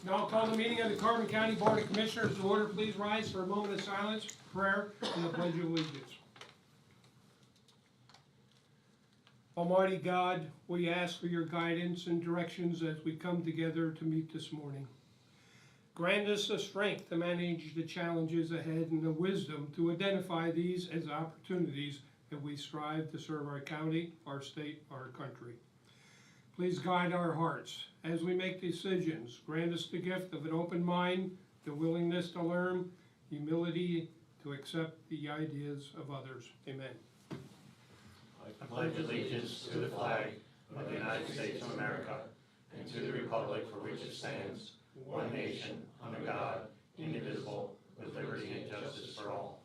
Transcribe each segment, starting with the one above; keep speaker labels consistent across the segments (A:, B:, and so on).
A: Now I'll call the meeting of the Carbon County Board of Commissioners to order. Please rise for a moment of silence, prayer, and the Pledge of Allegiance. Almighty God, we ask for your guidance and directions as we come together to meet this morning. Grant us the strength to manage the challenges ahead and the wisdom to identify these as opportunities that we strive to serve our county, our state, our country. Please guide our hearts as we make decisions. Grant us the gift of an open mind, the willingness to learn, humility to accept the ideas of others. Amen.
B: I pledge allegiance to the flag of the United States of America and to the republic for which it stands, one nation, under God, indivisible, with liberty and justice for all.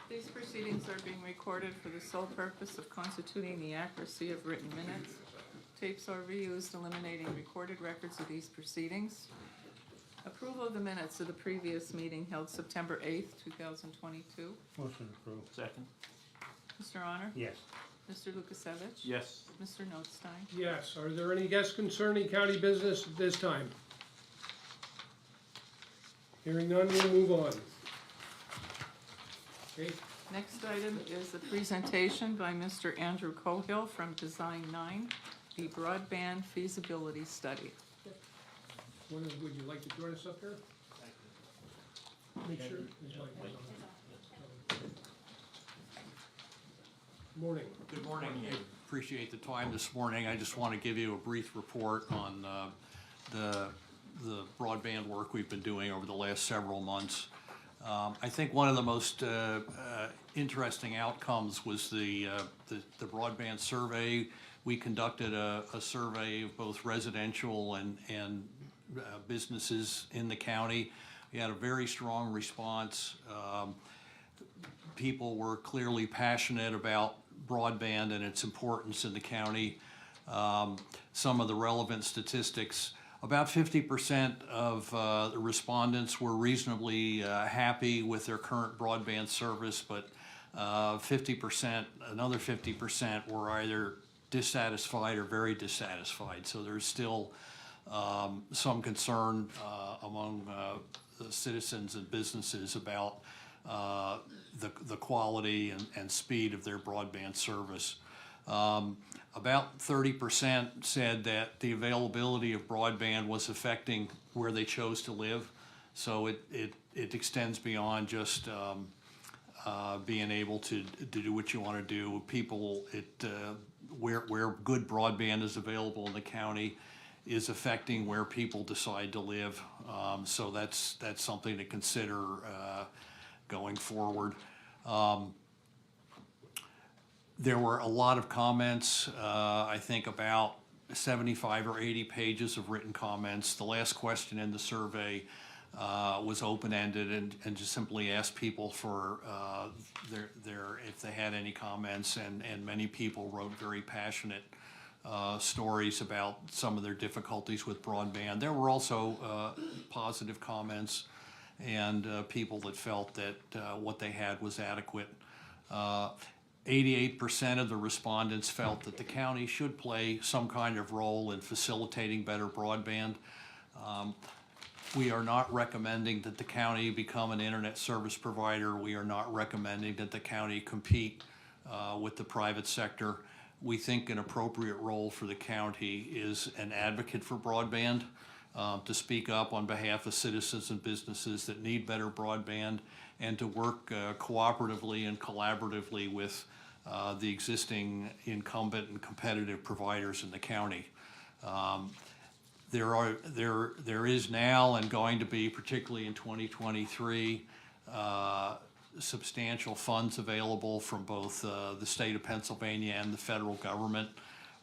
C: These proceedings are being recorded for the sole purpose of constituting the accuracy of written minutes. Tapes are reused, eliminating recorded records of these proceedings. Approval of the minutes of the previous meeting held September 8th, 2022.
D: Motion approved.
B: Second.
C: Mr. Honor?
D: Yes.
C: Mr. Lukasevich?
B: Yes.
C: Mr. Notstein?
A: Yes, are there any guests concerning county business at this time? Hearing none, we'll move on. Okay,
C: Next item is the presentation by Mr. Andrew Cohill from Design 9, the broadband feasibility study.
A: would you like to join us up here? Make sure. Morning.
E: Good morning. I appreciate the time this morning. I just want to give you a brief report on the broadband work we've been doing over the last several months. I think one of the most interesting outcomes was the broadband survey. We conducted a survey of both residential and businesses in the county. We had a very strong response. People were clearly passionate about broadband and its importance in the county. Some of the relevant statistics: about 50% of the respondents were reasonably happy with their current broadband service, but 50%, another 50% were either dissatisfied or very dissatisfied. So there's still some concern among the citizens and businesses about the quality and speed of their broadband service. About 30% said that the availability of broadband was affecting where they chose to live. So it extends beyond just being able to do what you want to do. People, where good broadband is available in the county is affecting where people decide to live. So that's something to consider going forward. There were a lot of comments, I think about 75 or 80 pages of written comments. The last question in the survey was open-ended and just simply asked people for if they had any comments, and many people wrote very passionate stories about some of their difficulties with broadband. There were also positive comments and people that felt that what they had was adequate. 88% of the respondents felt that the county should play some kind of role in facilitating better broadband. We are not recommending that the county become an internet service provider. We are not recommending that the county compete with the private sector. We think an appropriate role for the county is an advocate for broadband, to speak up on behalf of citizens and businesses that need better broadband, and to work cooperatively and collaboratively with the existing incumbent and competitive providers in the county. There is now and going to be, particularly in 2023, substantial funds available from both the state of Pennsylvania and the federal government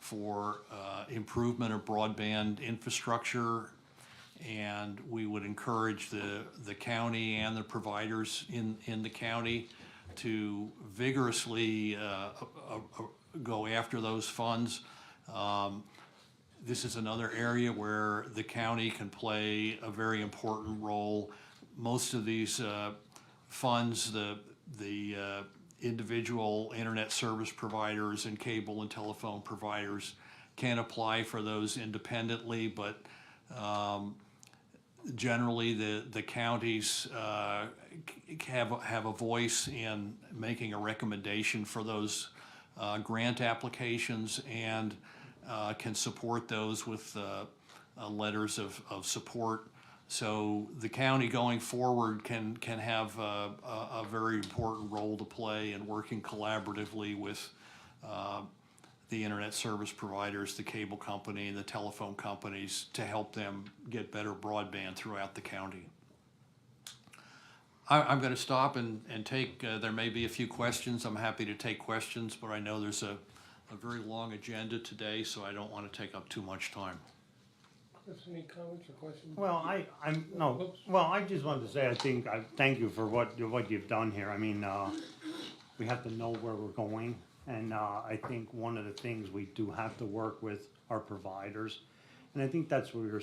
E: for improvement of broadband infrastructure, and we would encourage the county and the providers in the county to vigorously go after those funds. This is another area where the county can play a very important role. Most of these funds, the individual internet service providers and cable and telephone providers can apply for those independently, but generally the counties have a voice in making a recommendation for those grant applications and can support those with letters of support. So the county going forward can have a very important role to play in working collaboratively with the internet service providers, the cable company, and the telephone companies to help them get better broadband throughout the county. I'm going to stop and take, there may be a few questions. I'm happy to take questions, but I know there's a very long agenda today, so I don't want to take up too much time.
A: Chris, any comments or questions?
D: Well, I just wanted to say, I thank you for what you've done here. I mean, we have to know where we're going, and I think one of the things we do have to work with our providers, and I think that's where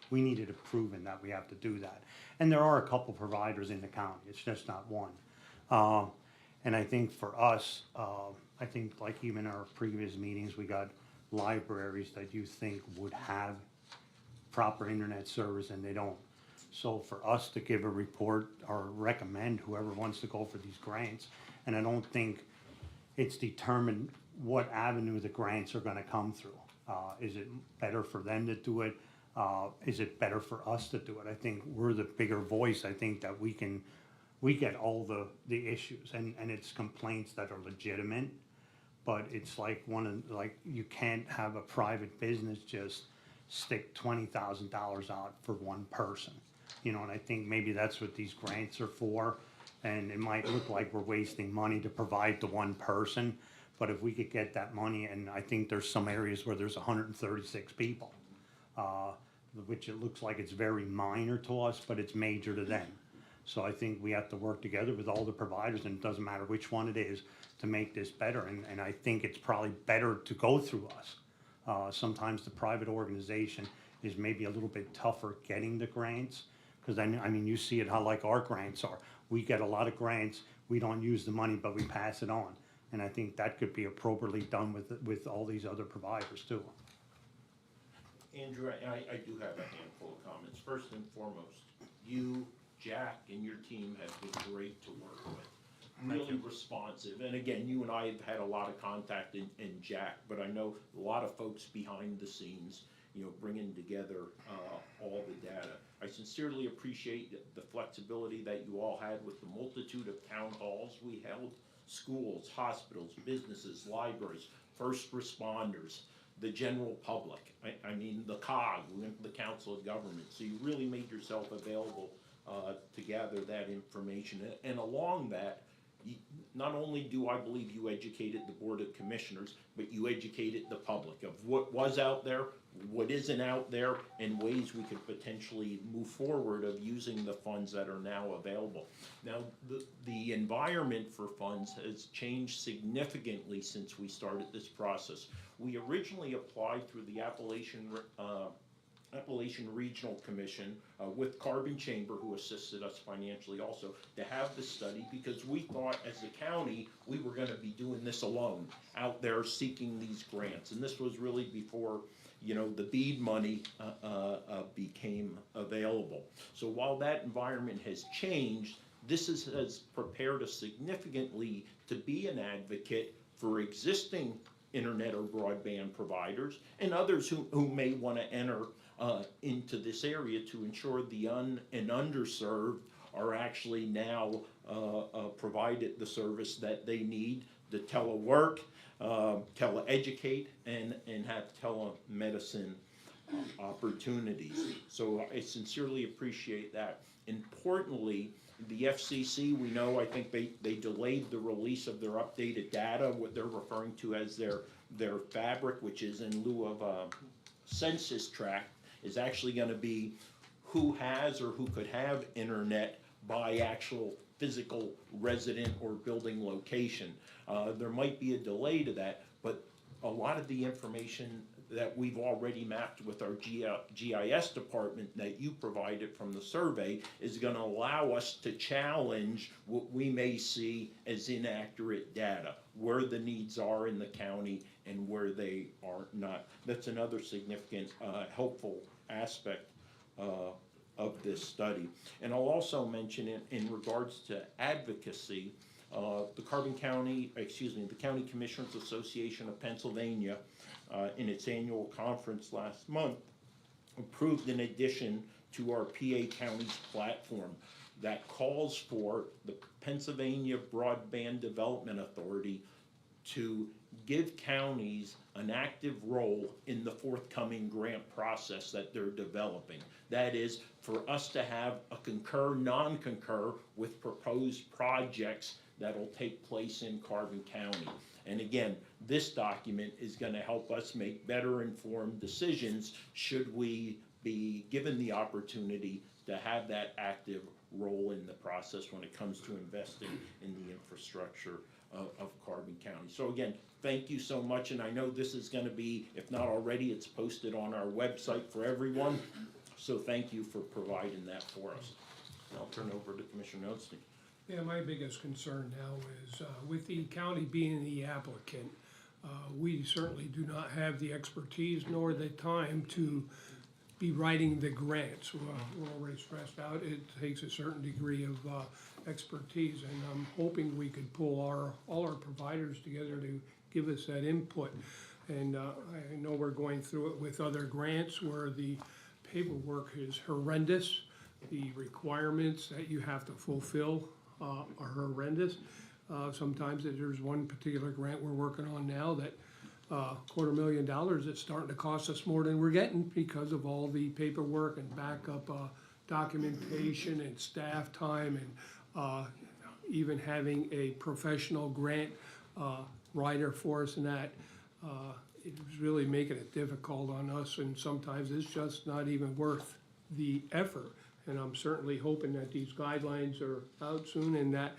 D: we needed it proven that we have to do that. And there are a couple providers in the county, it's just not one. And I think for us, I think like even our previous meetings, we got libraries that you think would have proper internet service and they don't. So for us to give a report or recommend whoever wants to go for these grants, and I don't think it's determined what avenue the grants are gonna come through. Is it better for them to do it? Is it better for us to do it? I think we're the bigger voice. I think that we get all the issues and it's complaints that are legitimate, but it's like you can't have a private business just stick $20,000 out for one person, you know, and I think maybe that's what these grants are for. And it might look like we're wasting money to provide to one person, but if we could get that money, and I think there's some areas where there's 136 people, which it looks like it's very minor to us, but it's major to them. So I think we have to work together with all the providers, and it doesn't matter which one it is, to make this better. And I think it's probably better to go through us. Sometimes the private organization is maybe a little bit tougher getting the grants, because I mean, you see it how like our grants are. We get a lot of grants, we don't use the money, but we pass it on. And I think that could be appropriately done with all these other providers too.
F: Andrew, I do have a handful of comments. First and foremost, you, Jack, and your team have been great to work with. Really responsive. And again, you and I have had a lot of contact in Jack, but I know a lot of folks behind the scenes, you know, bringing together all the data. I sincerely appreciate the flexibility that you all had with the multitude of town halls we held. Schools, hospitals, businesses, libraries, first responders, the general public. I mean, the COG, the Council of Government. So you really made yourself available to gather that information. And along that, not only do I believe you educated the Board of Commissioners, but you educated the public of what was out there, what isn't out there, and ways we could potentially move forward of using the funds that are now available. Now, the environment for funds has changed significantly since we started this process. We originally applied through the Appalachian Regional Commission with Carbon Chamber, who assisted us financially also, to have this study, because we thought as a county we were going to be doing this alone, out there seeking these grants. And this was really before, you know, the BEAD money became available. So while that environment has changed, this has prepared us significantly to be an advocate for existing internet or broadband providers and others who may want to enter into this area to ensure the and underserved are actually now provided the service that they need to telework, teleeducate, and have telemedicine opportunities. So I sincerely appreciate that. Importantly, the FCC, we know, I think they delayed the release of their updated data, what they're referring to as their fabric, which is in lieu of census tract, is actually going to be who has or who could have internet by actual physical resident or building location. There might be a delay to that, but a lot of the information that we've already mapped with our GIS department that you provided from the survey is going to allow us to challenge what we may see as inaccurate data, where the needs are in the county and where they are not. That's another significant helpful aspect of this study. And I'll also mention in regards to advocacy, the County Commissioners Association of Pennsylvania, in its annual conference last month, approved an addition to our PA Counties platform that calls for the Pennsylvania Broadband Development Authority to give counties an active role in the forthcoming grant process that they're developing. That is, for us to have a concur, non-concur with proposed projects that'll take place in Carbon County. And again, this document is going to help us make better informed decisions should we be given the opportunity to have that active role in the process when it comes to investing in the infrastructure of Carbon County. So again, thank you so much, and I know this is going to be, if not already, it's posted on our website for everyone. So thank you for providing that for us. And I'll turn over to Commissioner Osteen.
A: Yeah, my biggest concern now is with the county being the applicant, we certainly do not have the expertise nor the time to be writing the grants. We're already stressed out. It takes a certain degree of expertise, and I'm hoping we could pull all our providers together to give us that input. And I know we're going through it with other grants where the paperwork is horrendous. The requirements that you have to fulfill are horrendous. Sometimes there's one particular grant we're working on now that $250,000 that's starting to cost us more than we're getting because of all the paperwork and backup documentation and staff time and even having a professional grant writer for us, and that it's really making it difficult on us, and sometimes it's just not even worth the effort. And I'm certainly hoping that these guidelines are out soon and that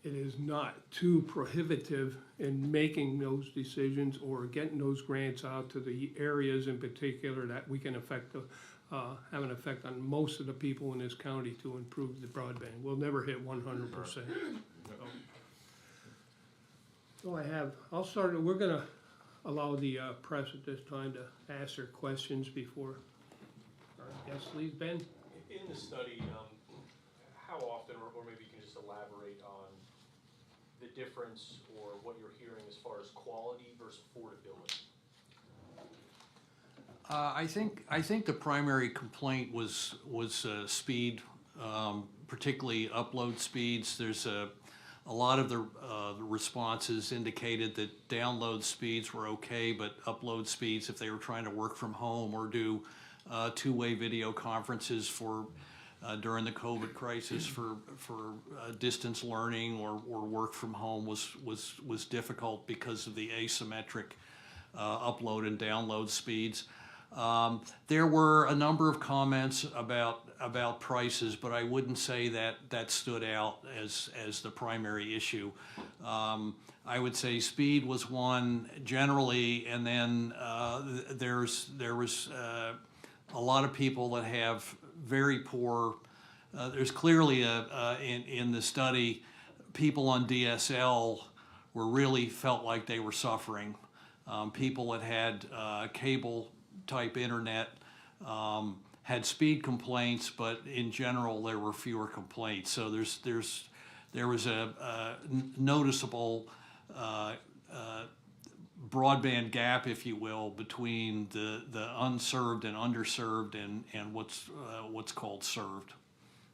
A: it is not too prohibitive in making those decisions or getting those grants out to the areas in particular that we can have an effect on most of the people in this county to improve the broadband. We'll never hit 100%. So I'll start, we're gonna allow the press at this time to ask their questions before our guest leaves. Ben?
G: In the study, how often, or maybe you can just elaborate on the difference or what you're hearing as far as quality versus affordability?
E: I think the primary complaint was speed, particularly upload speeds. There's a lot of the responses indicated that download speeds were okay, but upload speeds, if they were trying to work from home or do two-way video conferences for during the COVID crisis for distance learning or work from home was difficult because of the asymmetric upload and download speeds. There were a number of comments about prices, but I wouldn't say that stood out as the primary issue. I would say speed was one generally, and then there was a lot of people that have very poor. There's clearly in the study, people on DSL really felt like they were suffering. People that had cable type internet had speed complaints, but in general there were fewer complaints. So there was a noticeable broadband gap, if you will, between the unserved and underserved and what's called served.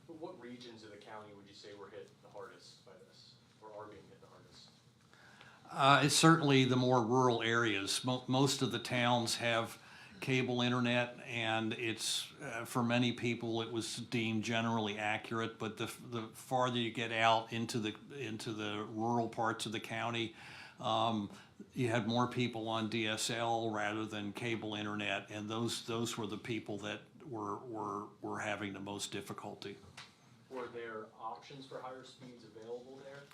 G: But what regions of the county would you say were hit the hardest by this, or are being hit the hardest?
E: It's certainly the more rural areas. Most of the towns have cable internet, and it's for many people it was deemed generally accurate. But the farther you get out into the rural parts of the county, you had more people on DSL rather than cable internet, and those were the people that were having the most difficulty.
G: Were there options for higher speeds available there?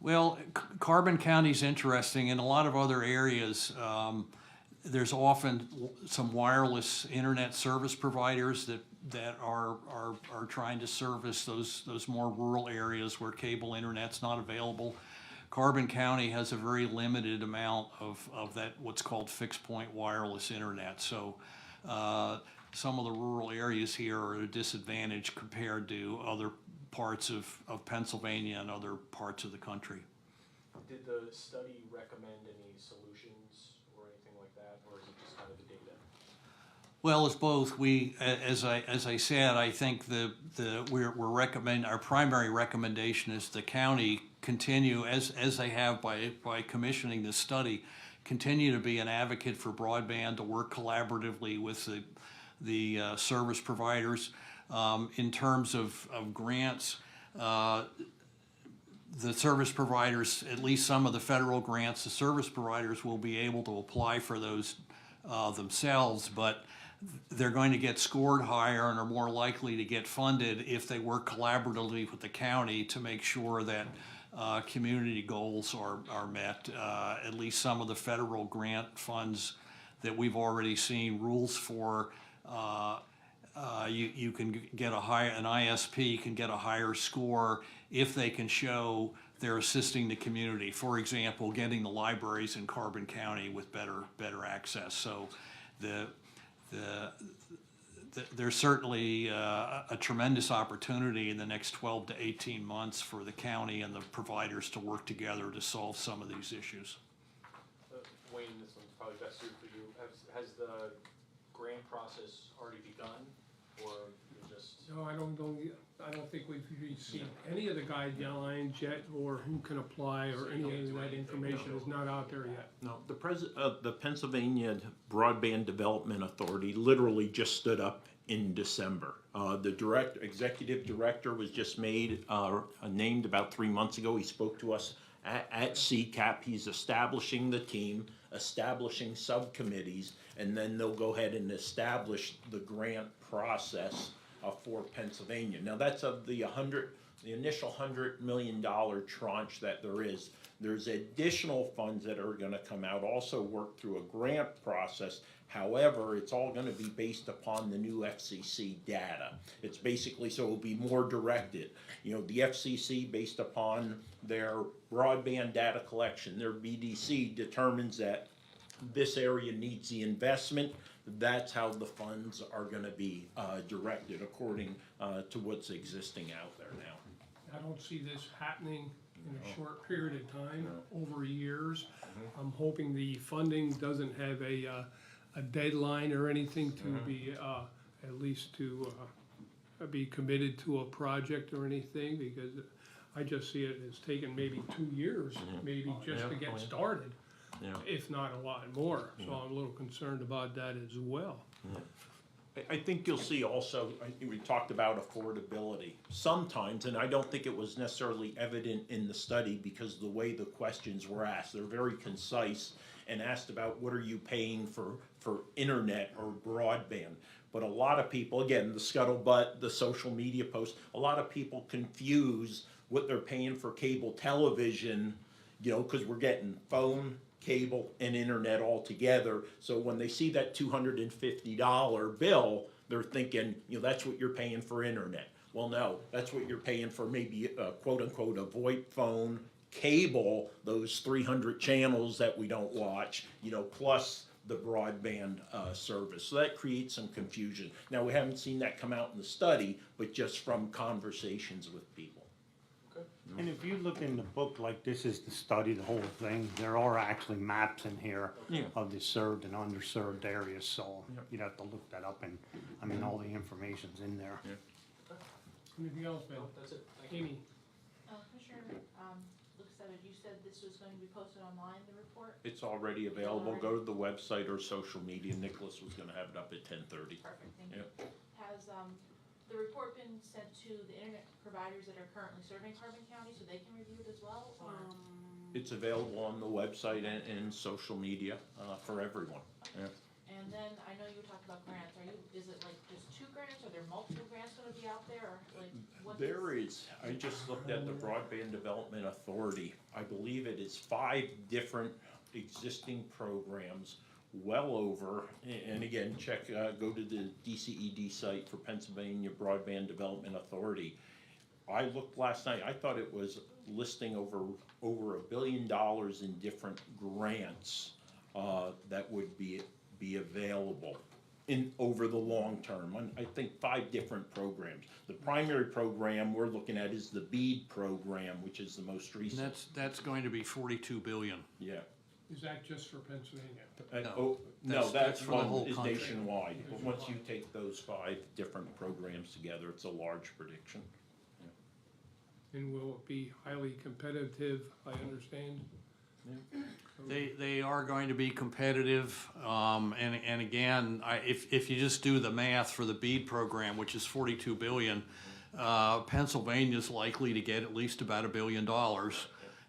E: Well, Carbon County's interesting. In a lot of other areas, there's often some wireless internet service providers that are trying to service those more rural areas where cable internet's not available. Carbon County has a very limited amount of that, what's called fixed point wireless internet. So some of the rural areas here are at a disadvantage compared to other parts of Pennsylvania and other parts of the country.
G: Did the study recommend any solutions or anything like that, or is it just kind of the data?
E: Well, it's both. We, as I said, I think we're recommend, our primary recommendation is the county continue, as they have by commissioning this study, continue to be an advocate for broadband, to work collaboratively with the service providers. In terms of grants, the service providers, at least some of the federal grants, the service providers will be able to apply for those themselves, but they're going to get scored higher and are more likely to get funded if they work collaboratively with the county to make sure that community goals are met. At least some of the federal grant funds that we've already seen rules for, you can get an ISP can get a higher score if they can show they're assisting the community. For example, getting the libraries in Carbon County with better access. So there's certainly a tremendous opportunity in the next 12 to 18 months for the county and the providers to work together to solve some of these issues.
G: Wayne, this one's probably best suited for you. Has the grant process already begun, or you're just?
A: No, I don't think we've received any of the guidelines yet, or who can apply, or any of that information is not out there yet.
F: No, the Pennsylvania Broadband Development Authority literally just stood up in December. The executive director was just named about 3 months ago. He spoke to us at CCAP. He's establishing the team, establishing subcommittees, and then they'll go ahead and establish the grant process for Pennsylvania. Now that's of the initial $100 million tranche that there is. There's additional funds that are going to come out, also work through a grant process. However, it's all going to be based upon the new FCC data. It's basically, so it will be more directed. You know, the FCC, based upon their broadband data collection, their BDC determines that this area needs the investment. That's how the funds are going to be directed according to what's existing out there now.
A: I don't see this happening in a short period of time, over years. I'm hoping the funding doesn't have a deadline or anything to be, at least to be committed to a project or anything, because I just see it as taking maybe 2 years, maybe just to get started.
F: Yeah.
A: If not a lot more, so I'm a little concerned about that as well.
F: I think you'll see also, we talked about affordability. Sometimes, and I don't think it was necessarily evident in the study because the way the questions were asked, they're very concise and asked about what are you paying for internet or broadband. But a lot of people, again, the scuttlebutt, the social media posts, a lot of people confuse what they're paying for cable television, you know, because we're getting phone, cable, and internet all together. So when they see that $250 bill, they're thinking, you know, that's what you're paying for internet. Well, no, that's what you're paying for maybe a quote-unquote a VoIP phone, cable, those 300 channels that we don't watch, you know, plus the broadband service. So that creates some confusion. Now, we haven't seen that come out in the study, but just from conversations with people.
D: And if you look in the book, like this is the study, the whole thing, there are actually maps in here of the served and underserved areas, so you'd have to look that up, and I mean, all the information's in there.
A: Anything else, Ben?
G: No, that's it. Thank you.
A: Amy?
H: Commissioner, looks at it, you said this was going to be posted online, the report?
F: It's already available. Go to the website or social media. Nicholas was going to have it up at 10:30.
H: Perfect, thank you. Has, the report been sent to the internet providers that are currently serving Carbon County so they can review it as well, or?
F: It's available on the website and social media for everyone. Yeah.
H: And then, I know you talked about grants, is it like just 2 grants, are there multiple grants gonna be out there, or like, what?
F: There is, I just looked at the Broadband Development Authority. I believe it is 5 different existing programs well over, and again, check, go to the DCED site for Pennsylvania Broadband Development Authority. I looked last night, I thought it was listing over $1 billion in different grants that would be available over the long term. I think 5 different programs. The primary program we're looking at is the BEAD program, which is the most
E: And
F: recent.
E: that's going to be 42 billion.
F: Yeah.
A: Is that just for Pennsylvania?
F: Oh, no,
E: That's
F: that's
E: for the whole
F: one is
E: country.
F: nationwide, but once you take those 5 different programs together, it's a large prediction.
A: And will it be highly competitive, I understand?
E: They are going to be competitive, and again, if you just do the math for the BEAD program, which is 42 billion, Pennsylvania's likely to get at least about $1 billion.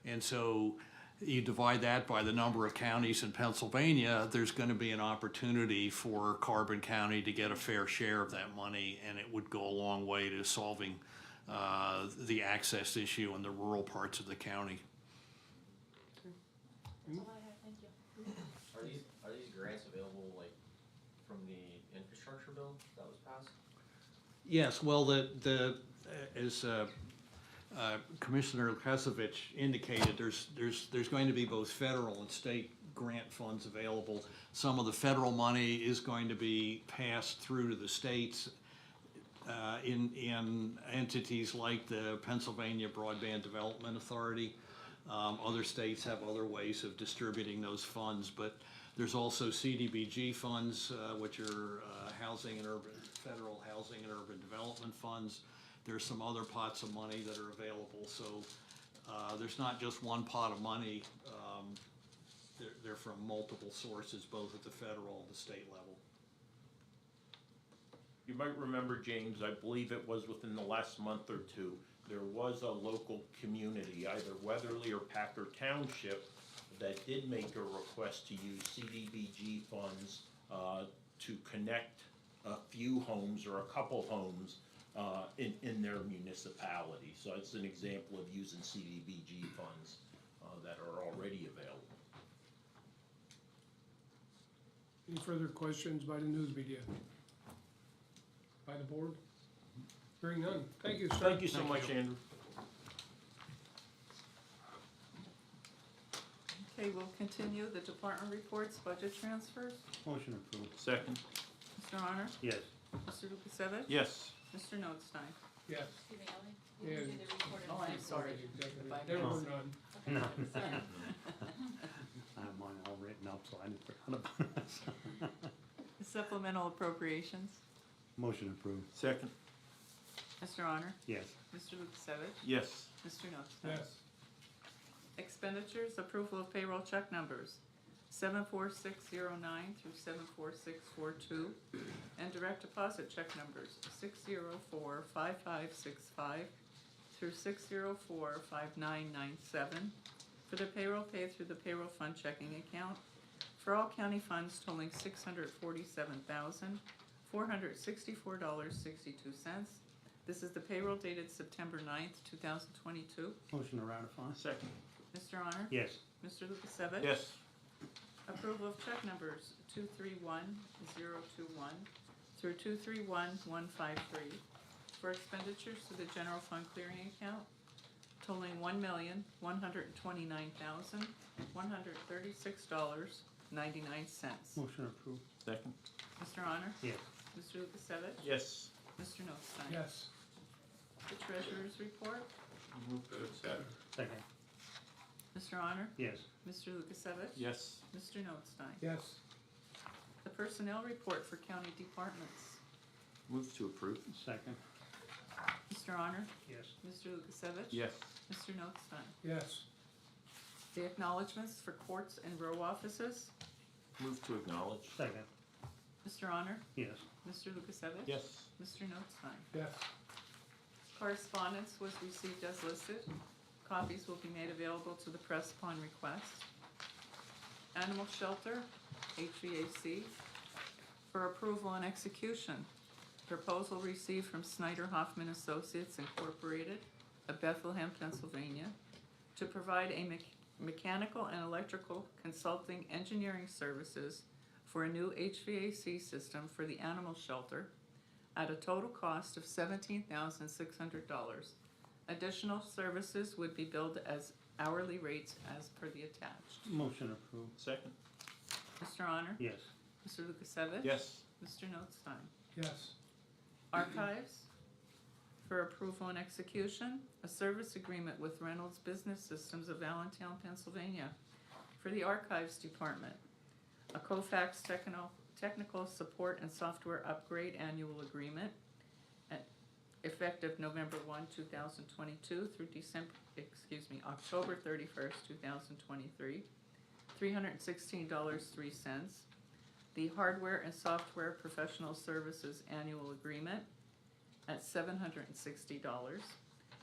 E: And so you divide that by the number of counties in Pennsylvania, there's gonna be an opportunity for Carbon County to get a fair share of that money, and it would go a long way to solving the access issue in the rural parts of the county.
H: That's all I have, thank you.
I: Are these grants available like from the infrastructure bill that was passed?
E: Yes, well, as Commissioner Lukasevich indicated, there's going to be both federal and state grant funds available. Some of the federal money is going to be passed through to the states in entities like the Pennsylvania Broadband Development Authority. Other states have other ways of distributing those funds, but there's also CDBG funds, which are federal housing and urban development funds. There's some other pots of money that are available, so there's not just one pot of money. They're from multiple sources, both at the federal and the state level.
F: You might remember, James, I believe it was within the last month or two, there was a local community, either Weatherly or Packer Township, that did make a request to use CDBG funds to connect a few homes or a couple homes in their municipality. So it's an example of using CDBG funds that are already available.
A: Any further questions by the news media? By the board? Hearing none. Thank you, sir.
F: Thank you so much, Andrew.
C: Okay, we'll continue the department reports, budget transfers.
D: Motion approved.
F: Second.
C: Mr. Honor?
D: Yes.
C: Mr. Lukasevich?
F: Yes.
C: Mr. Notstein?
A: Yes.
H: Excuse me, Ellie, you
A: Yeah.
H: can do the recorded.
C: Oh, I'm sorry.
A: Executive.
C: If I
A: There were
C: missed-
A: none.
D: No.
H: Sorry.
D: I have mine all written up, so I didn't forget about it.
C: Supplemental appropriations.
D: Motion approved.
F: Second.
C: Mr. Honor?
D: Yes.
C: Mr. Lukasevich?
F: Yes.
C: Mr. Notstein?
A: Yes.
C: Expenditures, approval of payroll check numbers 74609 through 74642, and direct deposit check numbers 6045565 through 6045997 for the payroll paid through the payroll fund checking account for all county funds totaling $647,464.62. This is the payroll dated September 9th, 2022.
D: Motion to ratify.
F: Second.
C: Mr. Honor?
D: Yes.
C: Mr. Lukasevich?
F: Yes.
C: Approval of check numbers 231021 through 231153 for expenditures to the general fund clearing account totaling $1,129,136.99.
D: Motion approved.
F: Second.
C: Mr. Honor?
D: Yes.
C: Mr. Lukasevich?
F: Yes.
C: Mr. Notstein?
A: Yes.
C: The treasurer's report?
F: Move to accept.
D: Second.
C: Mr. Honor?
D: Yes.
C: Mr. Lukasevich?
F: Yes.
C: Mr. Notstein?
A: Yes.
C: The personnel report for county departments.
F: Move to approve.
D: Second.
C: Mr. Honor?
D: Yes.
C: Mr. Lukasevich?
F: Yes.
C: Mr. Notstein?
A: Yes.
C: The acknowledgements for courts and row offices.
F: Move to acknowledge.
D: Second.
C: Mr. Honor?
D: Yes.
C: Mr. Lukasevich?
F: Yes.
C: Mr. Notstein?
A: Yes.
C: Correspondence was received as listed. Copies will be made available to the press upon request. Animal shelter, HVAC, for approval and execution. Proposal received from Snyder Hoffman Associates Incorporated of Bethlehem, Pennsylvania, to provide a mechanical and electrical consulting engineering services for a new HVAC system for the animal shelter at a total cost of $17,600. Additional services would be billed as hourly rates as per the attached.
D: Motion approved.
F: Second.
C: Mr. Honor?
D: Yes.
C: Mr. Lukasevich?
F: Yes.
C: Mr. Notstein?
A: Yes.
C: Archives, for approval and execution, a service agreement with Reynolds Business Systems of Allentown, Pennsylvania for the Archives Department. A Kofax technical support and software upgrade annual agreement effective November 1, 2022 through October 31st, 2023, $316.03. The hardware and software professional services annual agreement at $760.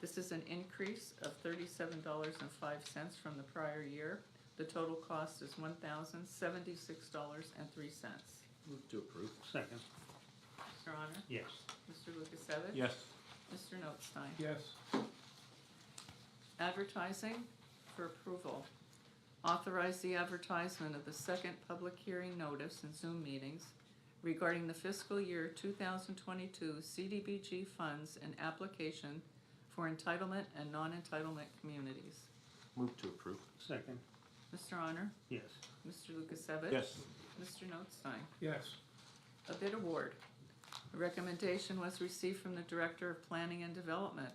C: This is an increase of $37.05 from the prior year. The total cost is $1,076.03.
F: Move to approve.
D: Second.
C: Mr. Honor?
D: Yes.
C: Mr. Lukasevich?
F: Yes.
C: Mr. Notstein?
A: Yes.
C: Advertising for approval. Authorize the advertisement of the second public hearing notice and Zoom meetings regarding the fiscal year 2022 CDBG funds and application for entitlement and non-entitlement communities.
F: Move to approve.
D: Second.
C: Mr. Honor?
D: Yes.
C: Mr. Lukasevich?
F: Yes.
C: Mr. Notstein?
A: Yes.
C: A bid award. A recommendation was received from the Director of Planning and Development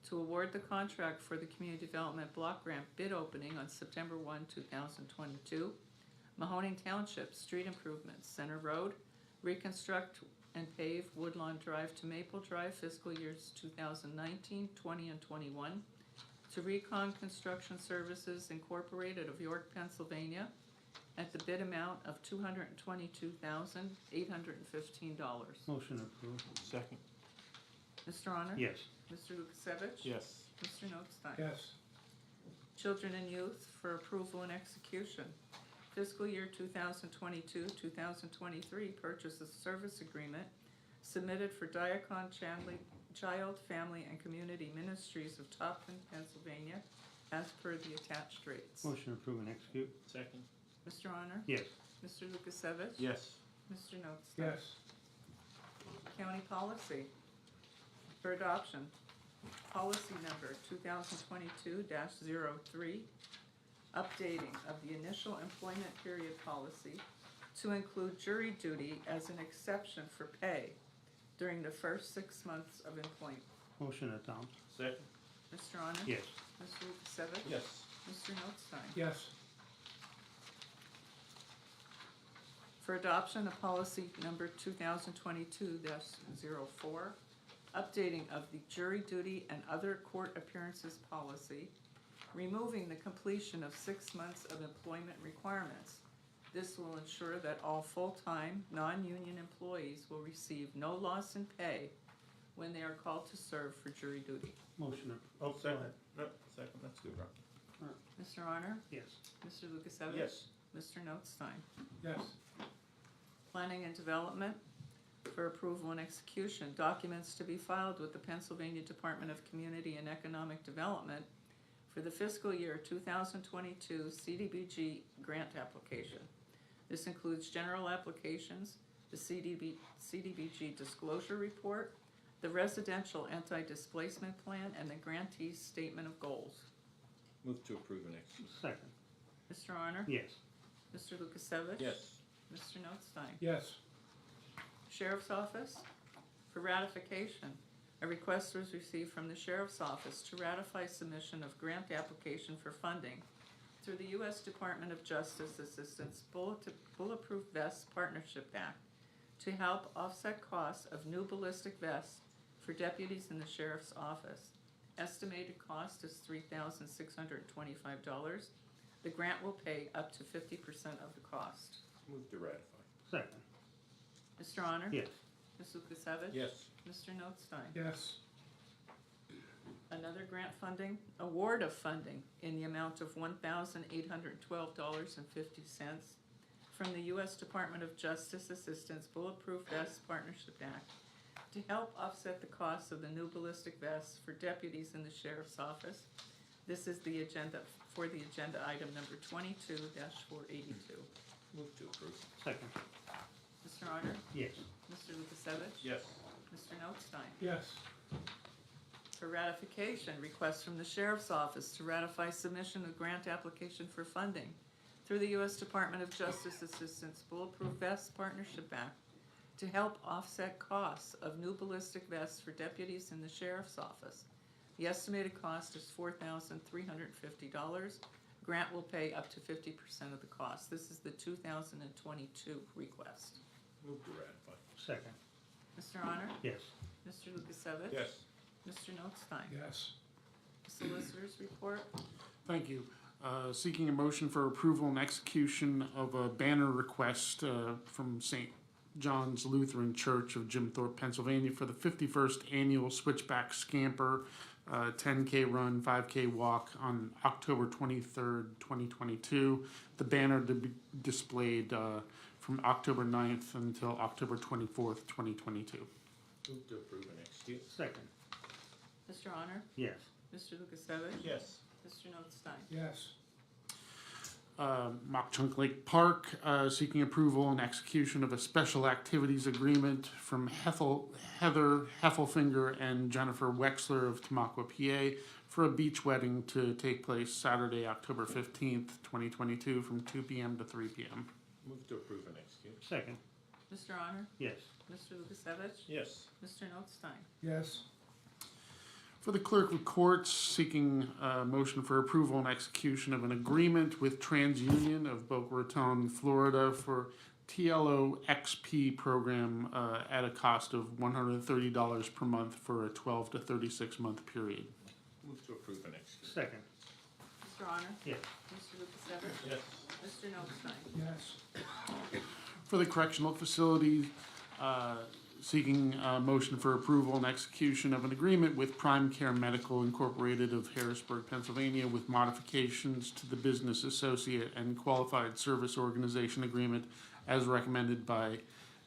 C: to award the contract for the Community Development Block Grant bid opening on September 1, 2022. Mahoning Township Street Improvements, Center Road, reconstruct and pave Woodlawn Drive to Maple Drive fiscal years 2019, 20, and 21. To Recon Construction Services Incorporated of York, Pennsylvania, at the bid amount of $222,815.
D: Motion approved.
F: Second.
C: Mr. Honor?
D: Yes.
C: Mr. Lukasevich?
F: Yes.
C: Mr. Notstein?
A: Yes.
C: Children and Youth for approval and execution. Fiscal year 2022-2023 purchase of service agreement submitted for Diacon Child, Family, and Community Ministries of Topton, Pennsylvania, as per the attached rates.
D: Motion approved and execute.
F: Second.
C: Mr. Honor?
D: Yes.
C: Mr. Lukasevich?
F: Yes.
C: Mr. Notstein?
A: Yes.
C: County policy for adoption. Policy number 2022-03, updating of the initial employment period policy to include jury duty as an exception for pay during the first 6 months of employment.
D: Motion adopt.
F: Second.
C: Mr. Honor?
D: Yes.
C: Mr. Lukasevich?
F: Yes.
C: Mr. Notstein?
A: Yes.
C: For adoption of policy number 2022-04, updating of the jury duty and other court appearances policy, removing the completion of 6 months of employment requirements. This will ensure that all full-time, non-union employees will receive no loss in pay when they are called to serve for jury duty.
D: Motion approved. Oh, go
F: Second.
D: ahead.
F: No, second. That's good, Rob.
C: Mr. Honor?
D: Yes.
C: Mr. Lukasevich?
F: Yes.
C: Mr. Notstein?
A: Yes.
C: Planning and Development for approval and execution. Documents to be filed with the Pennsylvania Department of Community and Economic Development for the fiscal year 2022 CDBG grant application. This includes general applications, the CDBG disclosure report, the residential anti-displacement plan, and the grantee's statement of goals.
F: Move to approve and execute.
D: Second.
C: Mr. Honor?
D: Yes.
C: Mr. Lukasevich?
F: Yes.
C: Mr. Notstein?
A: Yes.
C: Sheriff's Office for ratification. A request was received from the Sheriff's Office to ratify submission of grant application for funding through the U.S. Department of Justice Assistance Bulletproof Vests Partnership Act to help offset costs of new ballistic vests for deputies in the Sheriff's Office. Estimated cost is $3,625. The grant will pay up to 50% of the cost.
F: Move to ratify.
D: Second.
C: Mr. Honor?
D: Yes.
C: Ms. Lukasevich?
F: Yes.
C: Mr. Notstein?
A: Yes.
C: Another grant funding, award of funding in the amount of $1,812.50 from the U.S. Department of Justice Assistance Bulletproof Vests Partnership Act to help offset the costs of the new ballistic vests for deputies in the Sheriff's Office. This is the agenda item number 22-482.
F: Move to approve.
D: Second.
F: Yes.
C: Mr. Notstein?
A: Yes.
C: For ratification, request from the Sheriff's Office to ratify submission of grant application for funding through the U.S. Department of Justice Assistance Bulletproof Vest Partnership Act to help offset costs of new ballistic vests for deputies in the Sheriff's Office. The estimated cost is $4,350. Grant will pay up to 50% of the cost. This is the 2022 request.
F: Move to ratify.
D: Second.
C: Mr. Honor?
D: Yes.
C: Mr. Lukasevich?
F: Yes.
C: Mr. Notstein?
A: Yes.
C: Solicitor's report?
J: Thank you. Seeking a motion for approval and execution of a banner request from St. John's Lutheran Church of Jim Thorpe, Pennsylvania for the 51st Annual Switchback Scamper 10K Run, 5K Walk on October 23rd, 2022. The banner to be displayed from October 9th until October 24th, 2022.
F: Move to approve and execute.
D: Second.
C: Mr. Honor?
D: Yes.
C: Mr. Lukasevich?
F: Yes.
C: Mr. Notstein?
A: Yes.
J: Mock Chunk Lake Park, seeking approval and execution of a special activities agreement from Heather Heffelfinger and Jennifer Wexler of Tamaqua, PA, for a beach wedding to take place Saturday, October 15th, 2022, from 2 p.m. to 3 p.m.
F: Move to approve and execute.
D: Second.
C: Mr. Honor?
D: Yes.
C: Mr. Lukasevich?
F: Yes.
C: Mr. Notstein?
A: Yes.
J: For the Clerk of Courts, seeking motion for approval and execution of an agreement with TransUnion of Boca Raton, Florida for TLO XP program at a cost of $130 per month for a 12 to 36 month period.
F: Move to approve and execute.
D: Second.
C: Mr. Honor?
D: Yes.
C: Mr. Lukasevich?
F: Yes.
C: Mr. Notstein?
A: Yes.
J: For the Correctional Facility, seeking motion for approval and execution of an agreement with Prime Care Medical Incorporated of Harrisburg, Pennsylvania, with modifications to the Business Associate and Qualified Service Organization Agreement as recommended by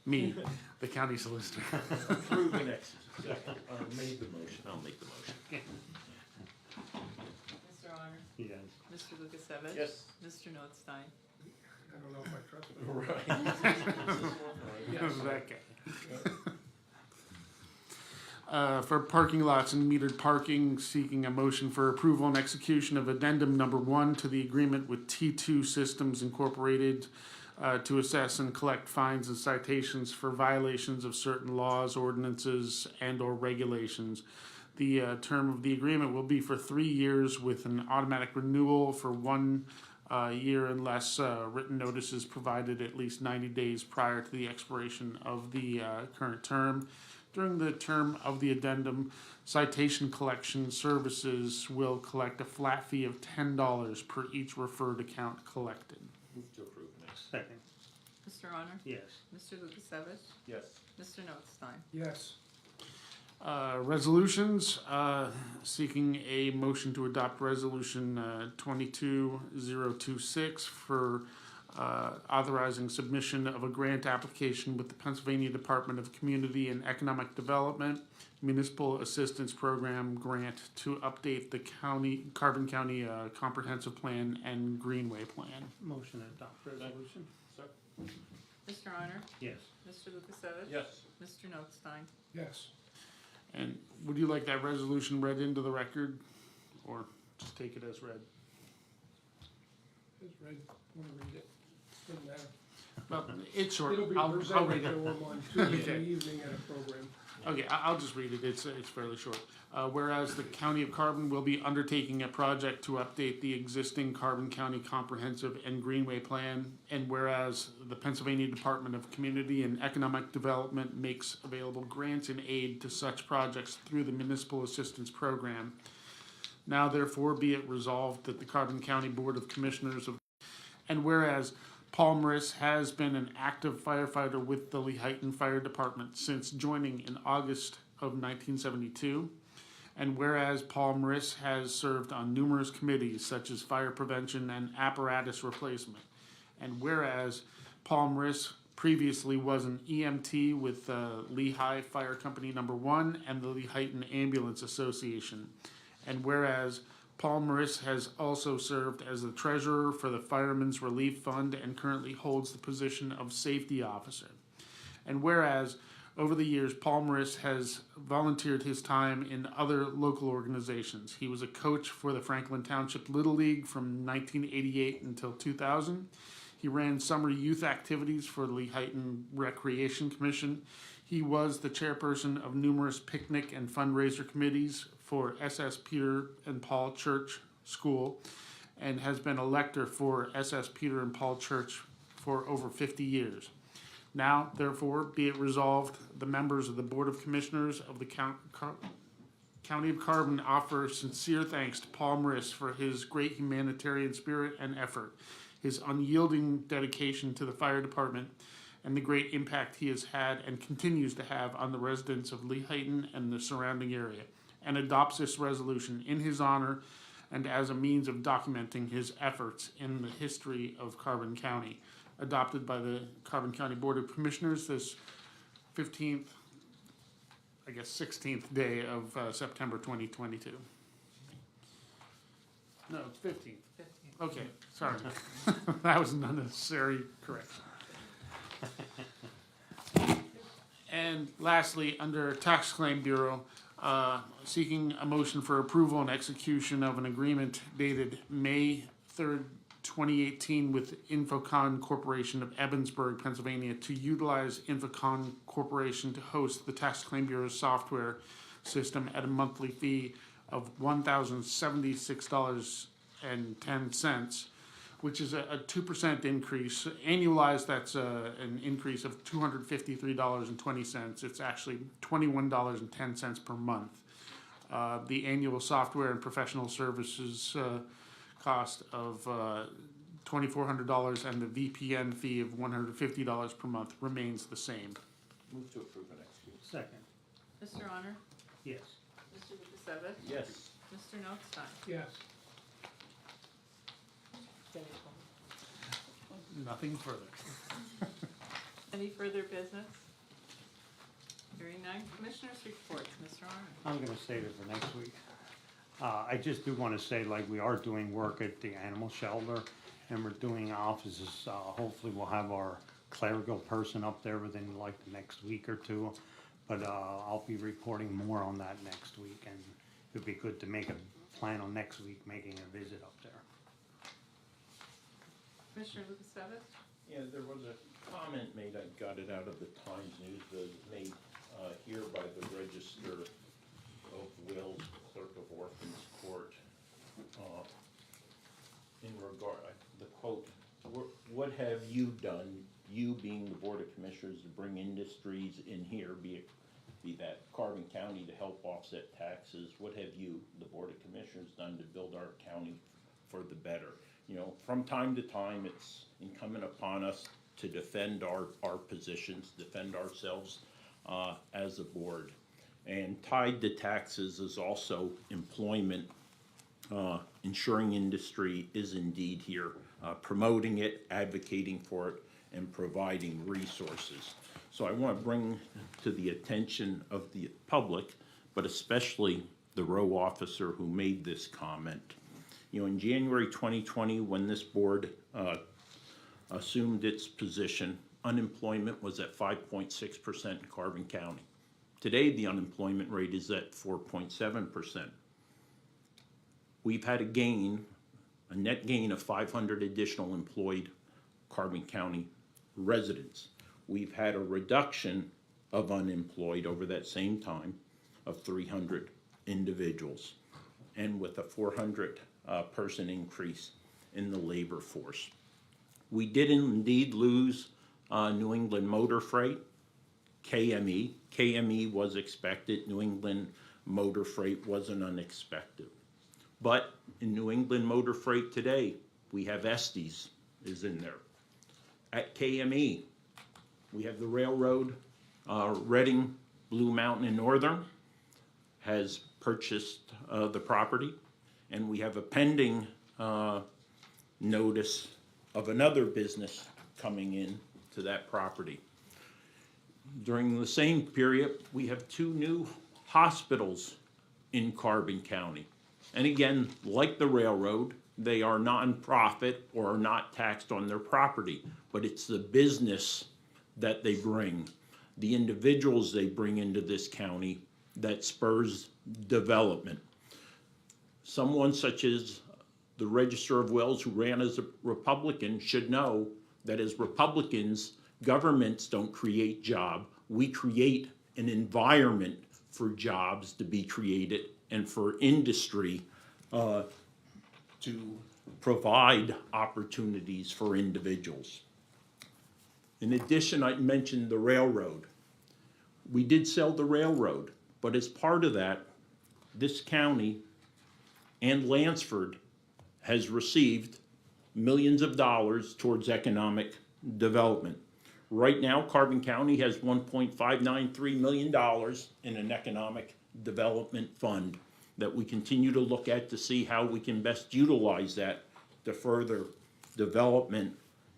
J: me, the County Solicitor.
F: Approve and execute. Made the motion. I'll make the motion.
C: Mr. Honor?
D: Yes.
C: Mr. Lukasevich?
F: Yes.
C: Mr. Notstein?
A: I don't know if I trust him.
F: Right.
J: This is that guy. For parking lots and metered parking, seeking a motion for approval and execution of addendum number 1 to the agreement with T2 Systems Incorporated to assess and collect fines and citations for violations of certain laws, ordinances, and/or regulations. The term of the agreement will be for 3 years with an automatic renewal for 1 year unless written notices provided at least 90 days prior to the expiration of the current term. During the term of the addendum, citation collection services will collect a flat fee of $10 per each referred account collected.
F: Move to approve and execute.
D: Second.
C: Mr. Honor?
D: Yes.
C: Mr. Lukasevich?
F: Yes.
C: Mr. Notstein?
A: Yes.
J: Resolutions, seeking a motion to adopt resolution 22026 for authorizing submission of a grant application with the Pennsylvania Department of Community and Economic Development Municipal Assistance Program grant to update the Carbon County Comprehensive Plan and Greenway Plan.
D: Motion to adopt resolution.
C: Mr. Honor?
D: Yes.
C: Mr. Lukasevich?
F: Yes.
C: Mr. Notstein?
A: Yes.
J: And would you like that resolution read into the record, or just take it as read?
A: It's read. Want to read it? Doesn't matter.
J: Well, it's short.
A: It'll be
J: I'll
A: presented
J: read
A: to
J: it.
A: them on Tuesday
J: Okay.
A: evening at a program.
J: Okay, I'll just read it. It's fairly short. Whereas the County of Carbon will be undertaking a project to update the existing Carbon County Comprehensive and Greenway Plan, and whereas the Pennsylvania Department of Community and Economic Development makes available grants and aid to such projects through the Municipal Assistance Program. Now therefore be it resolved that the Carbon County Board of Commissioners of, and whereas Paul Mariss has been an active firefighter with the Lehighton Fire Department since joining in August of 1972. And whereas Paul Mariss has served on numerous committees such as fire prevention and apparatus replacement. And whereas Paul Mariss previously was an EMT with Lehigh Fire Company No. 1 and the Lehighton Ambulance Association. And whereas Paul Mariss has also served as the treasurer for the Firemen's Relief Fund and currently holds the position of safety officer. And whereas Over the years, Paul Morris has volunteered his time in other local organizations. He was a coach for the Franklin Township Little League from 1988 until 2000. He ran summer youth activities for the Lehighton Recreation Commission. He was the chairperson of numerous picnic and fundraiser committees for SS Peter and Paul Church School, and has been a lector for SS Peter and Paul Church for over 50 years. Now, therefore, be it resolved, the members of the Board of Commissioners of the County of Carbon offer sincere thanks to Paul Morris for his great humanitarian spirit and effort, his unyielding dedication to the fire department, and the great impact he has had and continues to have on the residents of Lehighton and the surrounding area, and adopts this resolution in his honor and as a means of documenting his efforts in the history of Carbon County, adopted by the Carbon County Board of Commissioners this 16th day of September 2022. No, it's 15th. Okay, sorry. That was an unnecessary correction. And lastly, under Tax Claim Bureau, seeking a motion for approval and execution of an agreement dated May 3rd, 2018 with Infocon Corporation of Evansburg, Pennsylvania, to utilize Infocon Corporation to host the Tax Claim Bureau's software system at a monthly fee of $1,076.10, which is a 2% increase. Annualized, that's an increase of $253.20. It's actually $21.10 per month. The annual software and professional services cost of $2,400 and the VPN fee of $150 per month remains the same.
F: Move to approve and execute.
D: Second.
C: Mr. Honor?
D: Yes.
C: Mr. Lukasevich?
F: Yes.
C: Mr. Notstein?
A: Yes.
J: Nothing further.
C: Any further business? Hearing none, Commissioners' reports, Mr. Honor?
D: I'm gonna save it for next week. I just do wanna say, like, we are doing work at the animal shelter, and we're doing offices. Hopefully we'll have our clerical person up there within like the next week or two. But I'll be reporting more on that next week, and it'd be good to make a plan on next week, making a visit up there.
C: Commissioner Lukasevich?
F: Yeah, there was a comment made, I got it out of the Times News, made here by the Register of Wills, Clerk of Orphans Court, in regard, the quote, what have you done, you being the Board of Commissioners, to bring industries in here, be that Carbon County, to help offset taxes? What have you, the Board of Commissioners, done to build our county for the better? You know, from time to time, it's incumbent upon us to defend our positions, defend ourselves as a board. And tied to taxes is also employment, ensuring industry is indeed here, promoting it, advocating for it, and providing resources. So I want to bring to the attention of the public, but especially the row officer who made this comment. You know, in January 2020, when this board assumed its position, unemployment was at 5.6% in Carbon County. Today, the unemployment rate is at 4.7%. We've had a net gain of 500 additional employed Carbon County residents. We've had a reduction of unemployed over that same time of 300 individuals, and with a 400 person increase in the labor force. We did indeed lose New England Motor Freight, KME. KME was expected. New England Motor Freight wasn't unexpected. But in New England Motor Freight today, we have Estes is in there. At KME, we have the railroad, Reading, Blue Mountain, and Northern has purchased the property, and we have a pending notice of another business coming in to that property. During the same period, we have 2 new hospitals in Carbon County. And again, like the railroad, they are nonprofit or are not taxed on their property, but it's the business that they bring the individuals they bring into this county that spurs development. Someone such as the Register of Wills, who ran as a Republican, should know that as Republicans, governments don't create jobs. We create an environment for jobs to be created and for industry to provide opportunities for individuals. In addition, I mentioned the railroad. We did sell the railroad, but as part of that, this county and Lansford has received millions of dollars towards economic development. Right now, Carbon County has $1.593 million in an economic development fund that we continue to look at to see how we can best utilize that to further development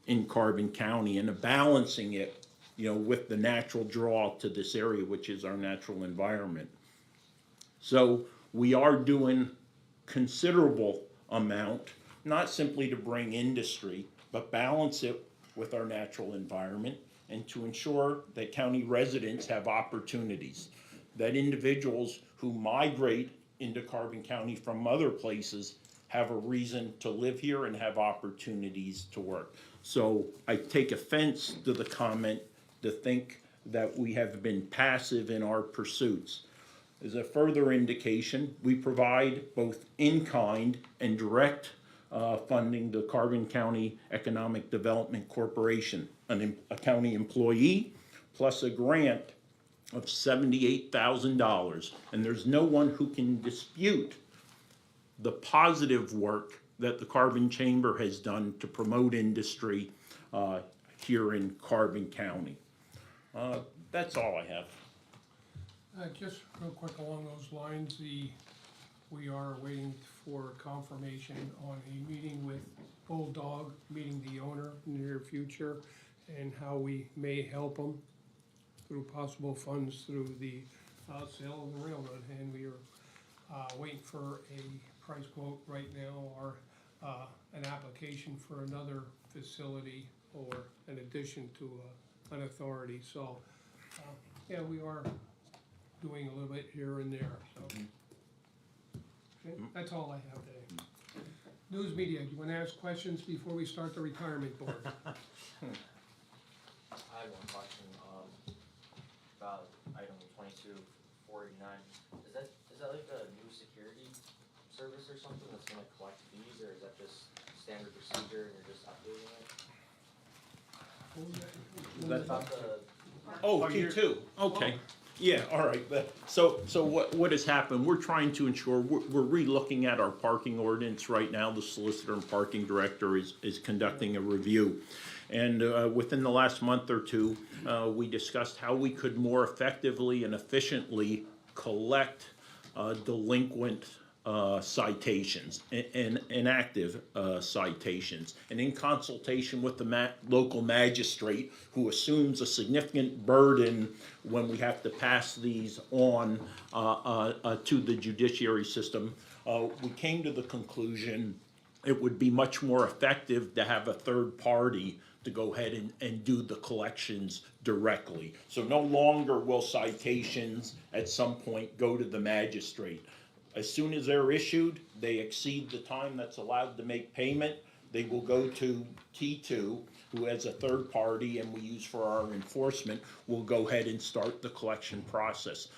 F: in Carbon County and balancing it, with the natural draw to this area, which is our natural environment. So we are doing considerable amount, not simply to bring industry, but balance it with our natural environment and to ensure that county residents have opportunities, that individuals who migrate into Carbon County from other places have a reason to live here and have opportunities to work. So I take offense to the comment to think that we have been passive in our pursuits. As a further indication, we provide both in-kind and direct funding to Carbon County Economic Development Corporation, a county employee, plus a grant of $78,000. And there's no one who can dispute the positive work that the Carbon Chamber has done to promote industry here in Carbon County. That's all I have.
A: Just real quick along those lines, we are waiting for confirmation on a meeting with Bulldog, meeting the owner in the near future, and how we may help them through possible funds through the sale of the railroad. And we are waiting for a price quote right now, or an application for another facility or an addition to an authority. So, yeah, we are doing a little bit here and there, so. Okay, that's all I have today. News media, do you wanna ask questions before we start the retirement board?
I: I have one question, about item 22-489. Is that like a new security service or something that's gonna collect fees, or is that just standard procedure and you're just updating it?
F: That-
I: About the,
F: Oh, Q2, okay. Yeah, all right, so what has happened, we're trying to ensure, we're re-looking at our parking ordinance right now. The solicitor and parking director is conducting a review. And within the last month or two, we discussed how we could more effectively and efficiently collect delinquent citations and inactive citations. And in consultation with the local magistrate, who assumes a significant burden when we have to pass these on to the judiciary system, we came to the conclusion it would be much more effective to have a third party to go ahead and do the collections directly. So no longer will citations at some point go to the magistrate. As soon as they're issued, they exceed the time that's allowed to make payment, they will go to T2, who has a third party and we use for our enforcement, will go ahead and start the collection process.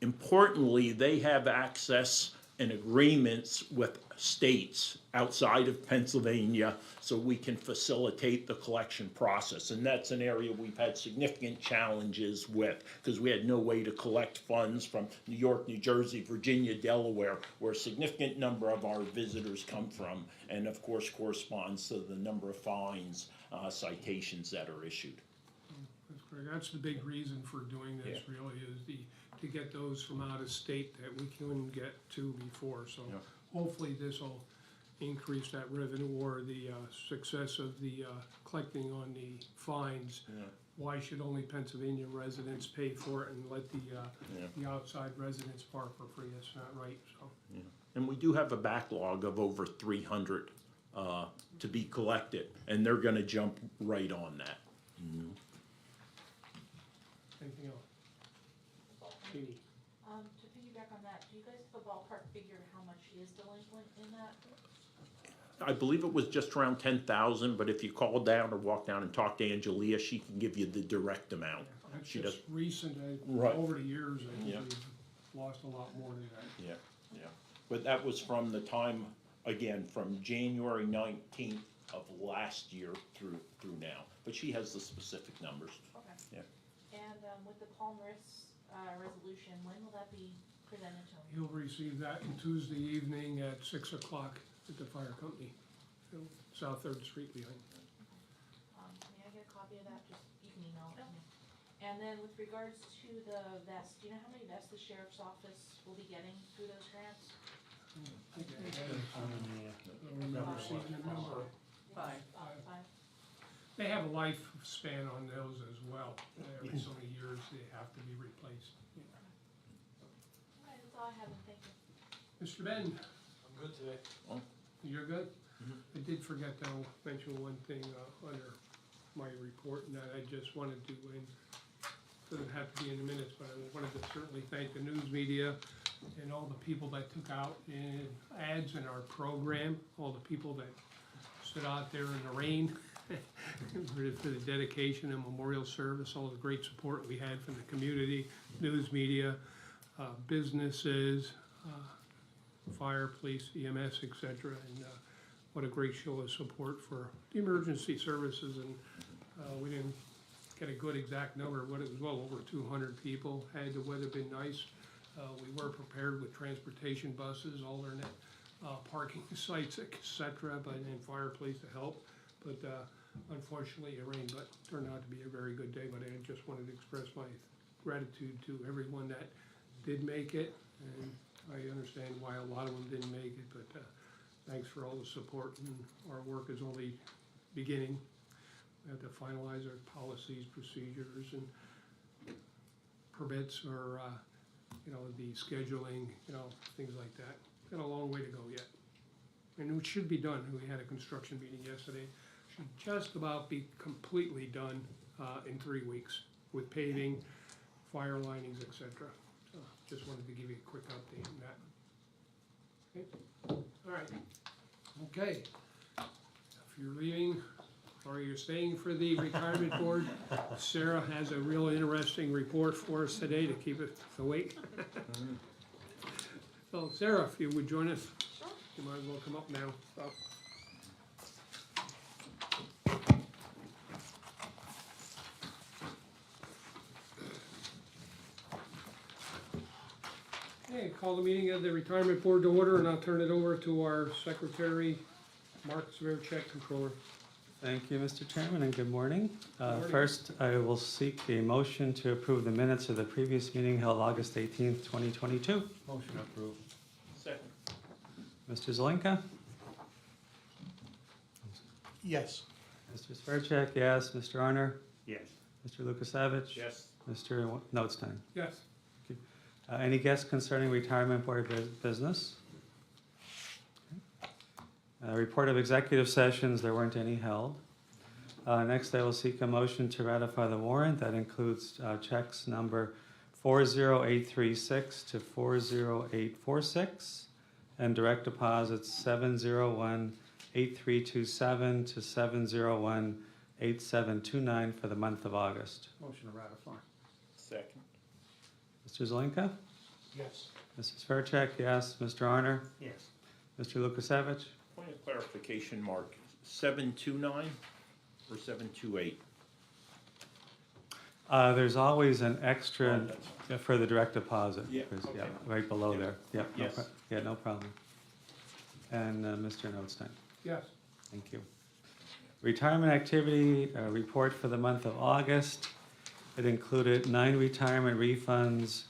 F: Importantly, they have access and agreements with states outside of Pennsylvania, so we can facilitate the collection process. And that's an area we've had significant challenges with, because we had no way to collect funds from New York, New Jersey, Virginia, Delaware, where a significant number of our visitors come from, and of course corresponds to the number of fines, citations that are issued.
A: That's correct. That's the big reason for doing this, really, is to get those from out of state that we couldn't get to before. So
F: Yeah.
A: hopefully this will increase that revenue or the success of the collecting on the fines.
F: Yeah.
A: Why should only Pennsylvania residents pay for it and let the outside residents park for free? That's not right, so.
F: Yeah. And we do have a backlog of over 300 to be collected, and they're gonna jump right on that.
A: Anything else? Jeannie?
H: To piggyback on that, do you guys have a ballpark figure how much is delinquent in that?
F: I believe it was just around 10,000, but if you call down or walk down and talk to Angelia, she can give you the direct amount.
A: That's
F: She
A: just recent,
F: Right.
A: over the years, I think
F: Yeah.
A: we've lost a lot more than that.
F: Yeah, yeah. But that was from the time, again, from January 19th of last year through now. But she has the specific numbers.
H: Okay.
F: Yeah.
H: And, with the Palm Rifts, resolution, when will that be presented to him?
A: You'll receive that on Tuesday evening at 6 o'clock at the fire company, South Third Street behind.
H: May I get a copy of that? Just, you can email it to me. And then with regards to the vests, do you know how many vests the sheriff's office will be getting through those grants?
A: I don't remember seeing the number.
C: 5.
H: Five?
A: They have a lifespan on those as well. Every so many years, they have to be replaced.
H: All right, that's all I have, and thank you.
A: Mr. Ben,
G: I'm good today.
A: you're good? I did forget to mention one thing under my report, and that I just wanted to, and doesn't have to be in the minutes, but I wanted to certainly thank the news media and all the people that took out ads in our program, all the people that stood out there in the rain for the dedication and memorial service, all the great support we had from the community, news media, businesses, fire, police, EMS, et cetera, and what a great show of support for the emergency services. And we didn't get a good exact number, but it was well over 200 people. Had the weather been nice, we were prepared with transportation buses, alternate parking sites, et cetera, but and fire, police to help. But unfortunately, it rained, but turned out to be a very good day. But I just wanted to express my gratitude to everyone that did make it, and I understand why a lot of them didn't make it, but thanks for all the support, and our work is only beginning. We have to finalize our policies, procedures, and permits, or, the scheduling, things like that. Got a long way to go yet. And it should be done. We had a construction meeting yesterday. Should just about be completely done in 3 weeks with paving, fire linings, et cetera. So just wanted to give you a quick update on that. Okay, all right. Okay, if you're leaving or you're staying for the retirement board, Sarah has a real interesting report for us today to keep us awake. So Sarah, if you would join us.
H: Sure.
A: You might as well come up now. So. Okay, call the meeting of the retirement board to order, and I'll turn it over to our secretary, Mark Zverchek, controller.
K: Thank you, Mr. Chairman, and good morning.
A: Morning.
K: First, I will seek a motion to approve the minutes of the previous meeting held August 18th, 2022.
D: Motion approved.
F: Second.
K: Mr. Zelinka?
D: Yes.
K: Mr. Svercek, yes. Mr. Arner?
D: Yes.
K: Mr. Lukasevich?
F: Yes.
K: Mr. Notstein?
A: Yes.
K: Any guests concerning retirement board business? Report of executive sessions, there weren't any held. Next, I will seek a motion to ratify the warrant. That includes checks number 40836 to 40846 and direct deposits 7018327 to 7018729 for the month of August.
D: Motion to ratify.
F: Second.
K: Mr. Zelinka?
A: Yes.
K: Mrs. Faircheck, yes. Mr. Arner?
D: Yes.
K: Mr. Lukasevich?
F: Point of clarification, Mark, 729 or 728?
K: There's always an extra
F: Oh, that's
K: for the direct deposit.
F: Yeah,
K: Chris,
F: okay.
K: Yeah, right below
F: Yeah.
K: there. Yep. No
F: Yes.
K: yeah, no problem. And Mr. Notstein,
A: Yes.
K: thank you. Retirement activity report for the month of August. It included 9 retirement refunds,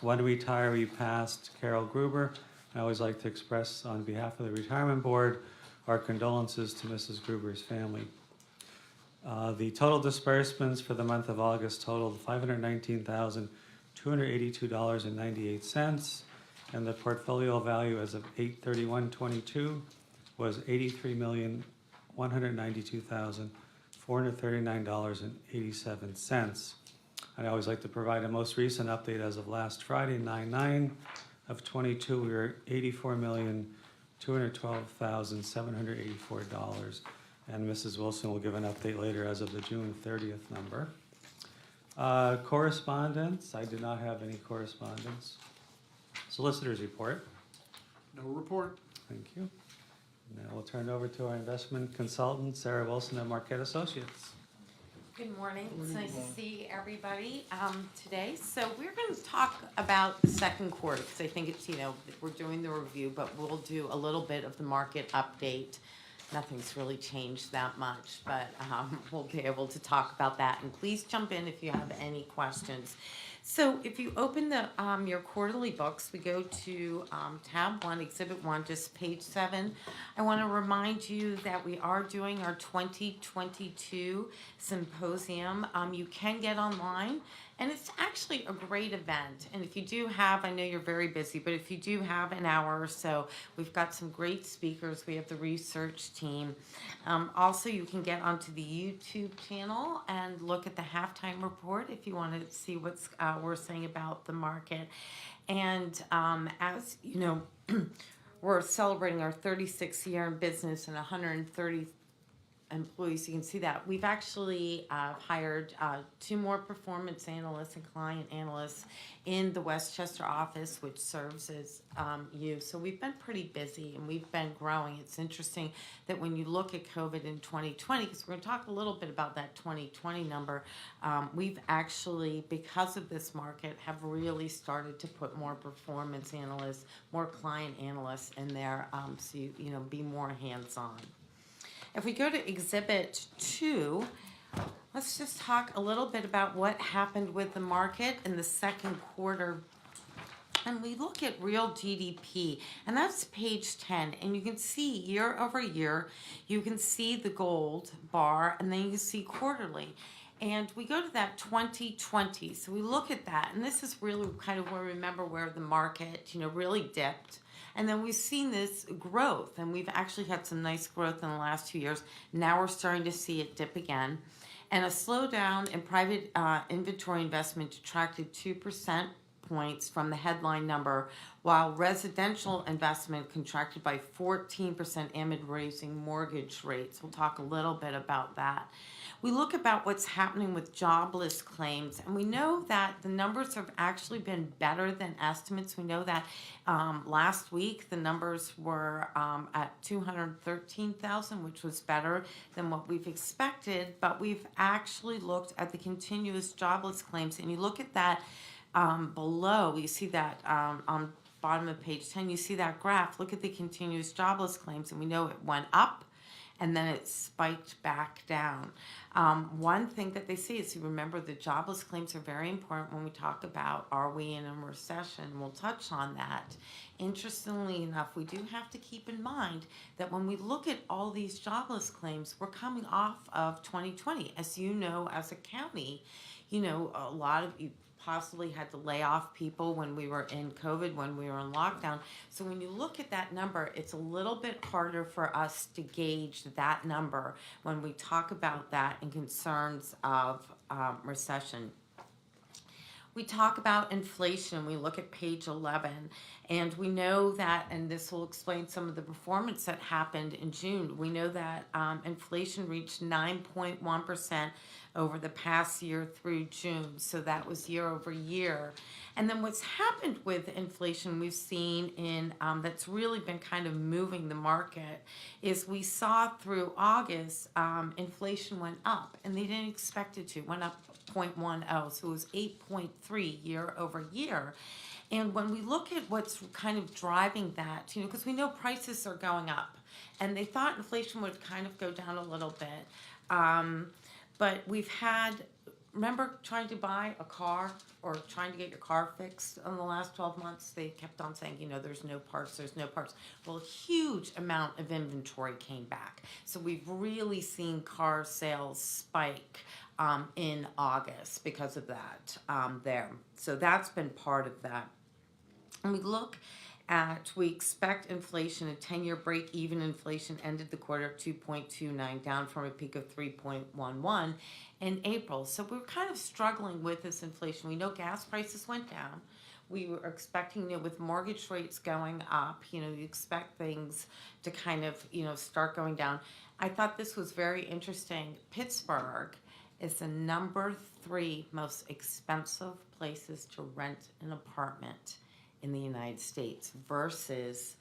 K: 1 retiree passed, Carol Gruber. I always like to express on behalf of the retirement board our condolences to Mrs. Gruber's family. The total disbursements for the month of August totaled $519,282.98, and the portfolio value as of 8/31/22 was $83,192,439.87. I always like to provide a most recent update as of last Friday, 9/9 of '22. We were $84,212,784. And Mrs. Wilson will give an update later as of the June 30th number. Correspondence, I do not have any correspondence. Solicitors report.
J: No report.
K: Thank you. Now we'll turn it over to our investment consultant, Sarah Wilson of Marquette Associates.
L: Good morning. It's nice to see everybody today. So we're going to talk about the second quarter because I think it's, we're doing the review, but we'll do a little bit of the market update. Nothing's really changed that much, but we'll be able to talk about that. And please jump in if you have any questions. So if you open the your quarterly books, we go to tab 1, exhibit 1, just page 7. I want to remind you that we are doing our 2022 symposium. You can get online, and it's actually a great event. And if you do have, I know you're very busy, but if you do have an hour or so, we've got some great speakers. We have the research team. Also, you can get onto the YouTube channel and look at the halftime report if you want to see what's we're saying about the market. And as you know, we're celebrating our 36th year in business and 130 employees. You can see that we've actually hired 2 more performance analysts and client analysts in the Westchester office, which serves as you. So we've been pretty busy and we've been growing. It's interesting that when you look at COVID in 2020, because we're going to talk a little bit about that 2020 number, we've actually, because of this market, have really started to put more performance analysts, more client analysts in there, so you be more hands-on. If we go to Exhibit 2, let's just talk a little bit about what happened with the market in the second quarter. And we look at real GDP, and that's page 10. And you can see year over year, you can see the gold bar, and then you can see quarterly. And we go to that 2020. So we look at that, and this is really kind of where we remember where the market, really dipped. And then we've seen this growth, and we've actually had some nice growth in the last 2 years. Now we're starting to see it dip again. And a slowdown in private inventory investment detracted 2% points from the headline number, while residential investment contracted by 14% amid raising mortgage rates. We'll talk a little bit about that. We look about what's happening with jobless claims, and we know that the numbers have actually been better than estimates. We know that last week the numbers were at 213,000, which was better than what we've expected, but we've actually looked at the continuous jobless claims, and you look at that below, you see that on bottom of page 10, you see that graph. Look at the continuous jobless claims, and we know it went up and then it spiked back down. One thing that they say is, you remember, the jobless claims are very important when we talk about, are we in a recession? We'll touch on that. Interestingly enough, we do have to keep in mind that when we look at all these jobless claims, we're coming off of 2020. As you know, as a county, a lot of you possibly had to lay off people when we were in COVID, when we were in lockdown. So when you look at that number, it's a little bit harder for us to gauge that number when we talk about that and concerns of recession. We talk about inflation. We look at page 11, and we know that, and this will explain some of the performance that happened in June. We know that inflation reached 9.1% over the past year through June. So that was year over year. And then what's happened with inflation we've seen in that's really been kind of moving the market is we saw through August inflation went up, and they didn't expect it to. It went up 0.10, so it was 8.3 year over year. And when we look at what's kind of driving that, because we know prices are going up, and they thought inflation would kind of go down a little bit. But we've had, remember trying to buy a car or trying to get your car fixed in the last 12 months? They kept on saying, there's no parts. Well, a huge amount of inventory came back. So we've really seen car sales spike in August because of that there. So that's been part of that. And we look we expect inflation, a 10-year break-even inflation ended the quarter at 2.29, down from a peak of 3.11 in April. So we're kind of struggling with this inflation. We know gas prices went down. We were expecting, with mortgage rates going up, you expect things to kind of, start going down. I thought this was very interesting. Pittsburgh is the number 3 most expensive places to rent an apartment in the United States versus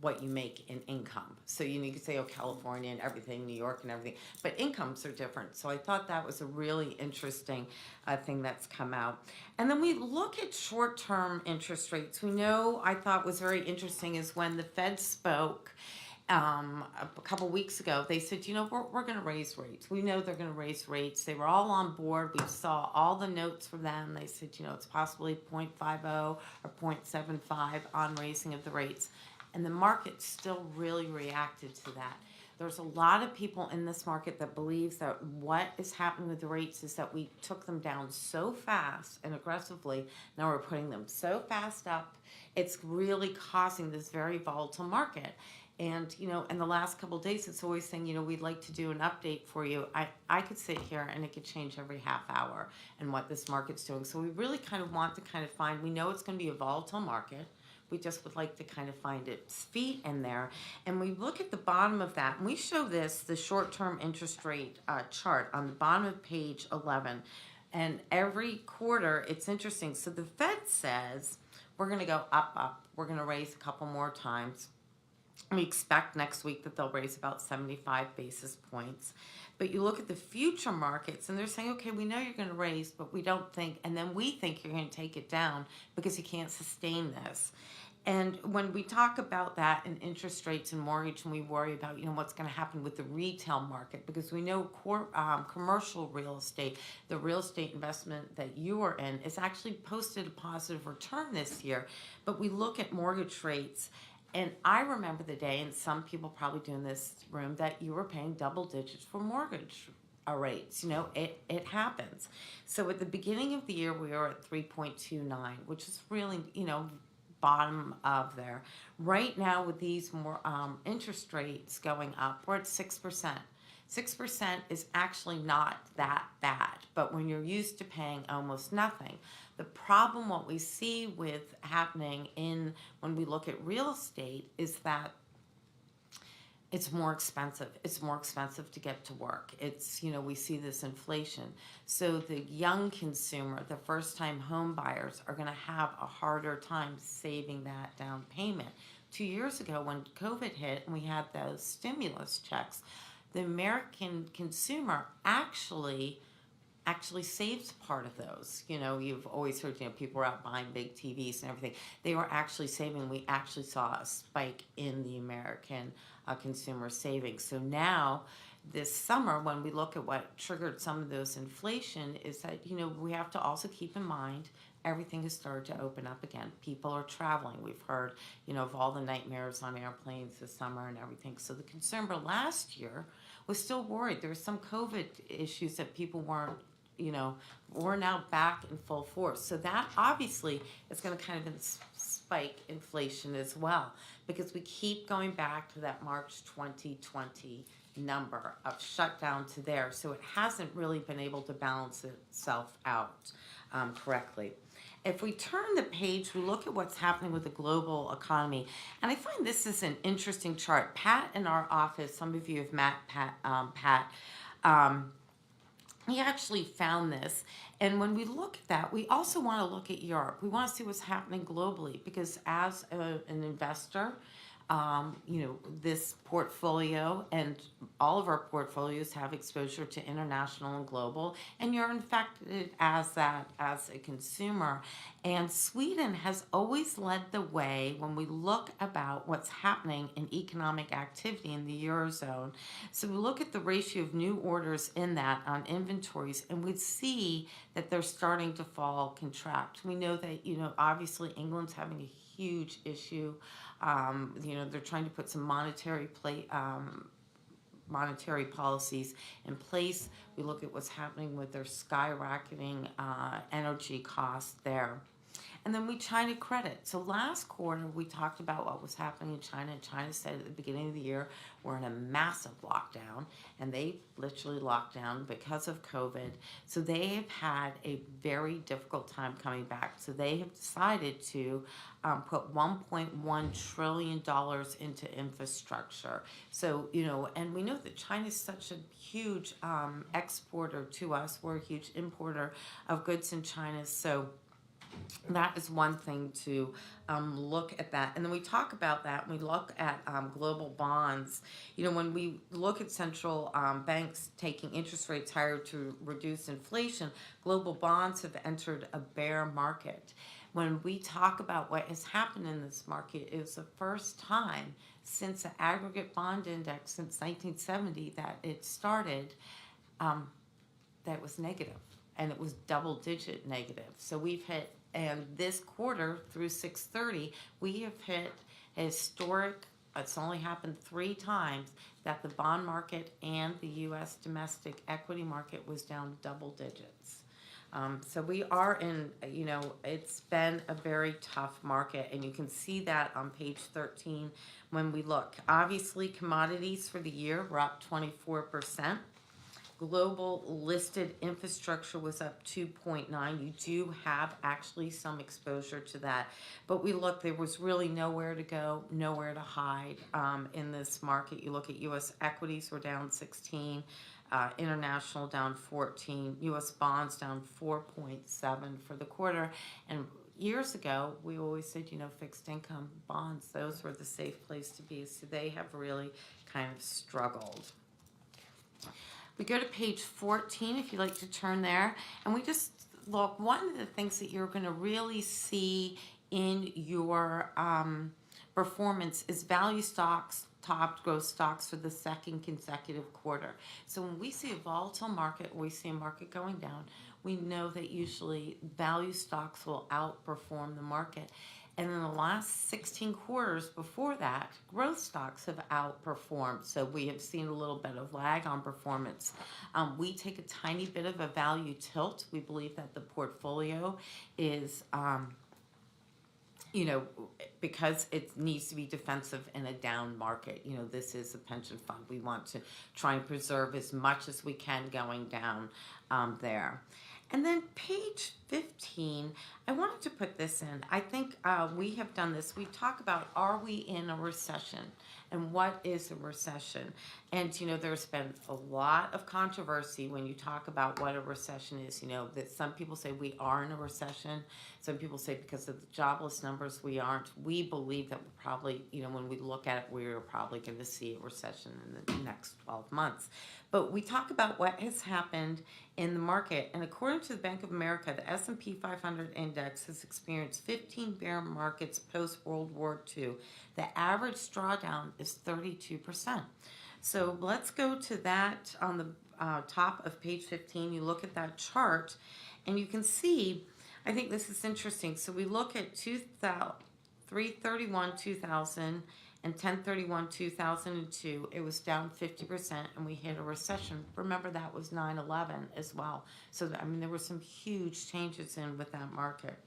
L: what you make in income. So you could say, California and everything, New York and everything, but incomes are different. So I thought that was a really interesting thing that's come out. And then we look at short-term interest rates. We know, I thought was very interesting is when the Fed spoke a couple weeks ago, they said, we're going to raise rates. We know they're going to raise rates. They were all on board. We saw all the notes from them. They said, it's possibly 0.50 or 0.75 on raising of the rates. And the market still really reacted to that. There's a lot of people in this market that believes that what is happening with the rates is that we took them down so fast and aggressively. Now we're putting them so fast up. It's really causing this very volatile market. And, in the last couple of days, it's always saying, we'd like to do an update for you. I could sit here and it could change every half hour and what this market's doing. So we really kind of want to find, we know it's going to be a volatile market. We just would like to kind of find its feet in there. And we look at the bottom of that, and we show this, the short-term interest rate chart on the bottom of page 11. And every quarter, it's interesting. So the Fed says, we're going to go up. We're going to raise a couple more times. We expect next week that they'll raise about 75 basis points. But you look at the future markets and they're saying, okay, we know you're going to raise, but we don't think, and then we think you're going to take it down because you can't sustain this. And when we talk about that and interest rates and mortgage, and we worry about, what's going to happen with the retail market, because we know commercial real estate, the real estate investment that you are in, is actually posted a positive return this year. But we look at mortgage rates. And I remember the day, and some people probably do in this room, that you were paying double digits for mortgage rates. It happens. So at the beginning of the year, we were at 3.29, which is really, bottom of there. Right now, with these more interest rates going up, we're at 6%. 6% is actually not that bad, but when you're used to paying almost nothing, the problem, what we see with happening when we look at real estate, is that it's more expensive. It's more expensive to get to work. It's, we see this inflation. So the young consumer, the first-time home buyers, are going to have a harder time saving that down payment. 2 years ago, when COVID hit and we had those stimulus checks, the American consumer actually saves part of those. You've always heard, people were out buying big TVs and everything. They were actually saving. We actually saw a spike in the American consumer savings. So now, this summer, when we look at what triggered some of those inflation, is that, we have to also keep in mind everything has started to open up again. People are traveling. We've heard, of all the nightmares on airplanes this summer and everything. So the consumer last year was still worried. There were some COVID issues that people weren't, we're now back in full force. So that obviously is going to kind of spike inflation as well, because we keep going back to that March 2020 number of shutdown to there. So it hasn't really been able to balance itself out correctly. If we turn the page, we look at what's happening with the global economy. And I find this is an interesting chart. Pat in our office, some of you have met Pat, he actually found this. And when we look at that, we also want to look at Europe. We want to see what's happening globally, because as an investor, this portfolio and all of our portfolios have exposure to international and global, and you're infected as a consumer. And Sweden has always led the way when we look about what's happening in economic activity in the Eurozone. So we look at the ratio of new orders in that on inventories, and we see that they're starting to contract. We know that, obviously England's having a huge issue. They're trying to put some monetary policies in place. We look at what's happening with their skyrocketing energy costs there. And then China credit. So last quarter, we talked about what was happening in China, and China said at the beginning of the year, we're in a massive lockdown, and they literally locked down because of COVID. So they have had a very difficult time coming back. So they have decided to put $1.1 trillion into infrastructure. So, and we know that China is such a huge exporter to us. We're a huge importer of goods in China. So that is one thing to look at that. And then we talk about that, and we look at global bonds. When we look at central banks taking interest rates higher to reduce inflation, global bonds have entered a bear market. When we talk about what has happened in this market, it was the first time since the aggregate bond index since 1970 that it started that was negative, and it was double-digit negative. So we've hit, and this quarter through 6/30, we have hit a historic, it's only happened 3 times, that the bond market and the U.S. domestic equity market was down double digits. So we are in, it's been a very tough market, and you can see that on page 13 when we look. Obviously, commodities for the year were up 24%. Global listed infrastructure was up 2.9. You do have actually some exposure to that. But we look, there was really nowhere to go, nowhere to hide in this market. You look at U.S. equities were down 16, international down 14, U.S. bonds down 4.7 for the quarter. And years ago, we always said, fixed income bonds, those were the safe place to be. So they have really kind of struggled. We go to page 14, if you'd like to turn there, and we just look, one of the things that you're going to really see in your performance is value stocks topped growth stocks for the second consecutive quarter. So when we see a volatile market, we see a market going down, we know that usually value stocks will outperform the market. And in the last 16 quarters before that, growth stocks have outperformed. So we have seen a little bit of lag on performance. We take a tiny bit of a value tilt. We believe that the portfolio is, because it needs to be defensive in a down market. This is a pension fund. We want to try and preserve as much as we can going down there. And then page 15, I wanted to put this in. I think we have done this. We talk about, are we in a recession? And what is a recession? And, there's been a lot of controversy when you talk about what a recession is. That some people say we are in a recession. Some people say because of the jobless numbers, we aren't. We believe that we're probably, when we look at it, we're probably going to see a recession in the next 12 months. But we talk about what has happened in the market. And according to the Bank of America, the S&P 500 index has experienced 15 bear markets post-World War II. The average drawdown is 32%. So let's go to that on the top of page 15. You look at that chart, and you can see, I think this is interesting. So we look at 3/31/2000 and 10/31/2002. It was down 50%, and we hit a recession. Remember, that was 9/11 as well. So there were some huge changes with that market.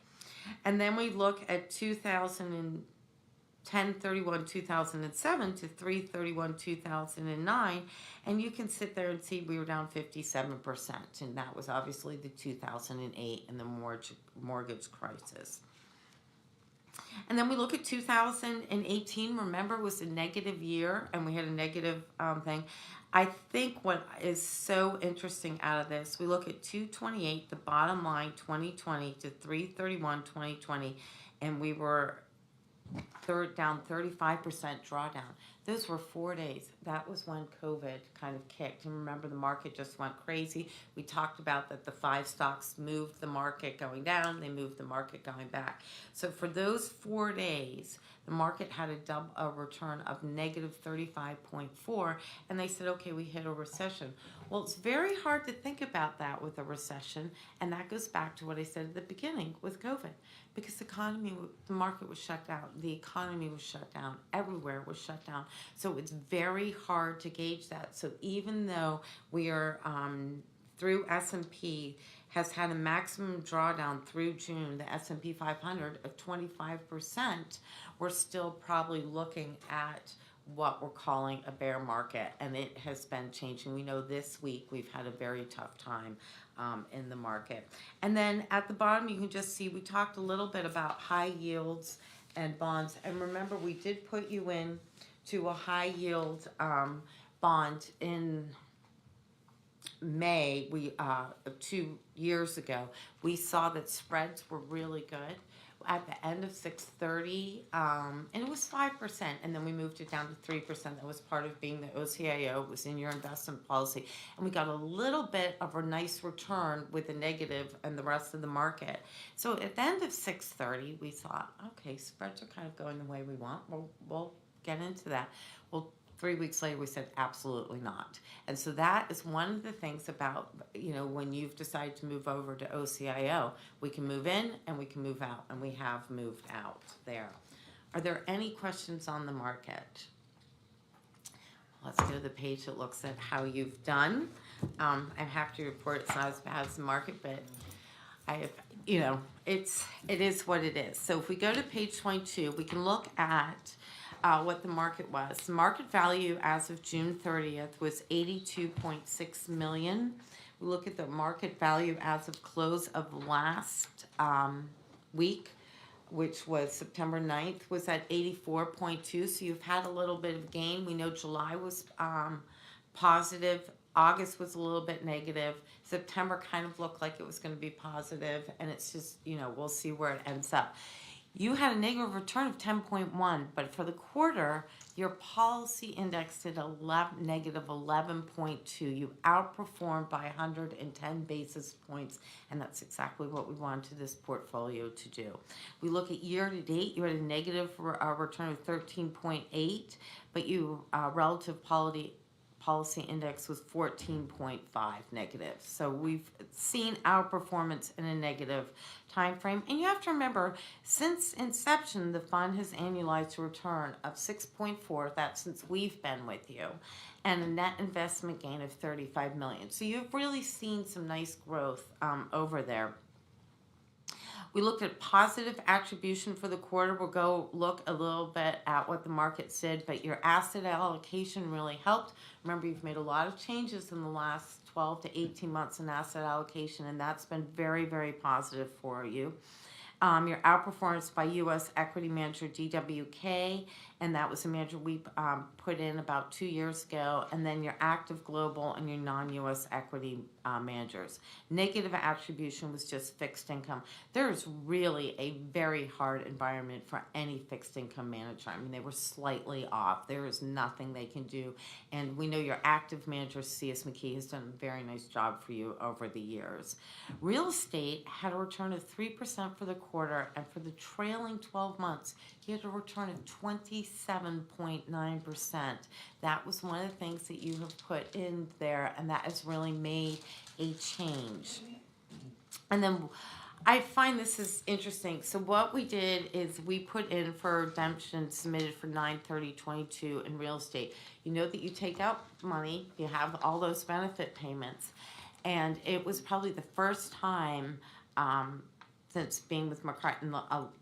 L: And then we look at 10/31/2007 to 3/31/2009, and you can sit there and see we were down 57%, and that was obviously the 2008 and the mortgage crisis. And then we look at 2018, remember, was a negative year, and we had a negative thing. I think what is so interesting out of this, we look at 228, the bottom line, 2020 to 3/31/2020, and we were down 35% drawdown. Those were 4 days. That was when COVID kind of kicked. And remember, the market just went crazy. We talked about that the 5 stocks moved the market going down. They moved the market going back. So for those 4 days, the market had a return of negative 35.4. And they said, okay, we hit a recession. Well, it's very hard to think about that with a recession. And that goes back to what I said at the beginning with COVID. Because the market was shut down. The economy was shut down. Everywhere was shut down. So it's very hard to gauge that. So even though we are through S&P has had a maximum drawdown through June, the S&P 500 of 25%, we're still probably looking at what we're calling a bear market, and it has been changing. We know this week we've had a very tough time in the market. And then at the bottom you can just see we talked a little bit about high yields and bonds. And remember, we did put you in to a high yield bond in May, 2 years ago. We saw that spreads were really good at the end of 6:30, and it was 5%, and then we moved it down to 3%. That was part of being the OCIO, it was in your investment policy, and we got a little bit of a nice return with the negative and the rest of the market. So at the end of 6:30, we thought, okay, spreads are kind of going the way we want. We'll get into that. Well, 3 weeks later, we said absolutely not. And so that is one of the things about, when you've decided to move over to OCIO, we can move in and we can move out, and we have moved out there. Are there any questions on the market? Let's go to the page that looks at how you've done. I have to report it's not as bad as the market, but it is what it is. So if we go to page 22, we can look at what the market was. The market value as of June 30th was 82.6 million. We look at the market value as of close of last week, which was September 9th, was at 84.2. So you've had a little bit of gain. We know July was positive. August was a little bit negative. September kind of looked like it was going to be positive, and it's just, we'll see where it ends up. You had a negative return of 10.1, but for the quarter, your policy index did negative 11.2. You outperformed by 110 basis points, and that's exactly what we wanted this portfolio to do. We look at year to date, you had a negative return of 13.8, but you relative policy index was 14.5 negative. So we've seen outperformance in a negative time frame. And you have to remember, since inception, the fund has annualized a return of 6.4, that's since we've been with you, and a net investment gain of 35 million. So you've really seen some nice growth over there. We looked at positive attribution for the quarter. We'll go look a little bit at what the market said, but your asset allocation really helped. Remember, you've made a lot of changes in the last 12 to 18 months in asset allocation, and that's been very, very positive for you. Your outperformance by U.S. equity manager GWK, and that was a manager we put in about 2 years ago, and then your active global and your non-U.S. equity managers. Negative attribution was just fixed income. There is really a very hard environment for any fixed income manager. I mean, they were slightly off. There is nothing they can do, and we know your active manager, C.S. McKee, has done a very nice job for you over the years. Real estate had a return of 3% for the quarter, and for the trailing 12 months, you had a return of 27.9%. That was one of the things that you have put in there, and that has really made a change. And then I find this is interesting. So what we did is we put in for redemption submitted for 9/30/22 in real estate. You know that you take out money, you have all those benefit payments, and it was probably the first time since being with McCartan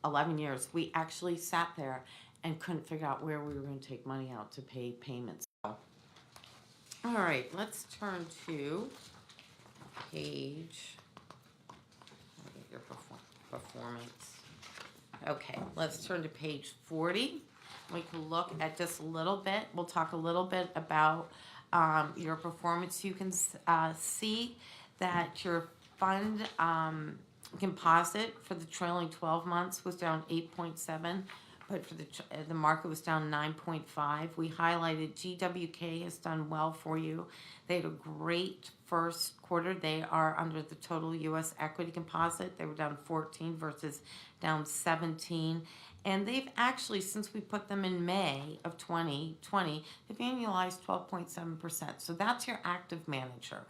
L: 11 years, we actually sat there and couldn't figure out where we were going to take money out to pay payments. All right, let's turn to page, let me get your performance. Okay, let's turn to page 40. We can look at just a little bit. We'll talk a little bit about your performance. You can see that your fund composite for the trailing 12 months was down 8.7, but for the market was down 9.5. We highlighted GWK has done well for you. They had a great first quarter. They are under the total U.S. equity composite. They were down 14 versus down 17. And they've actually, since we put them in May of 2020, they've annualized 12.7%. So that's your active manager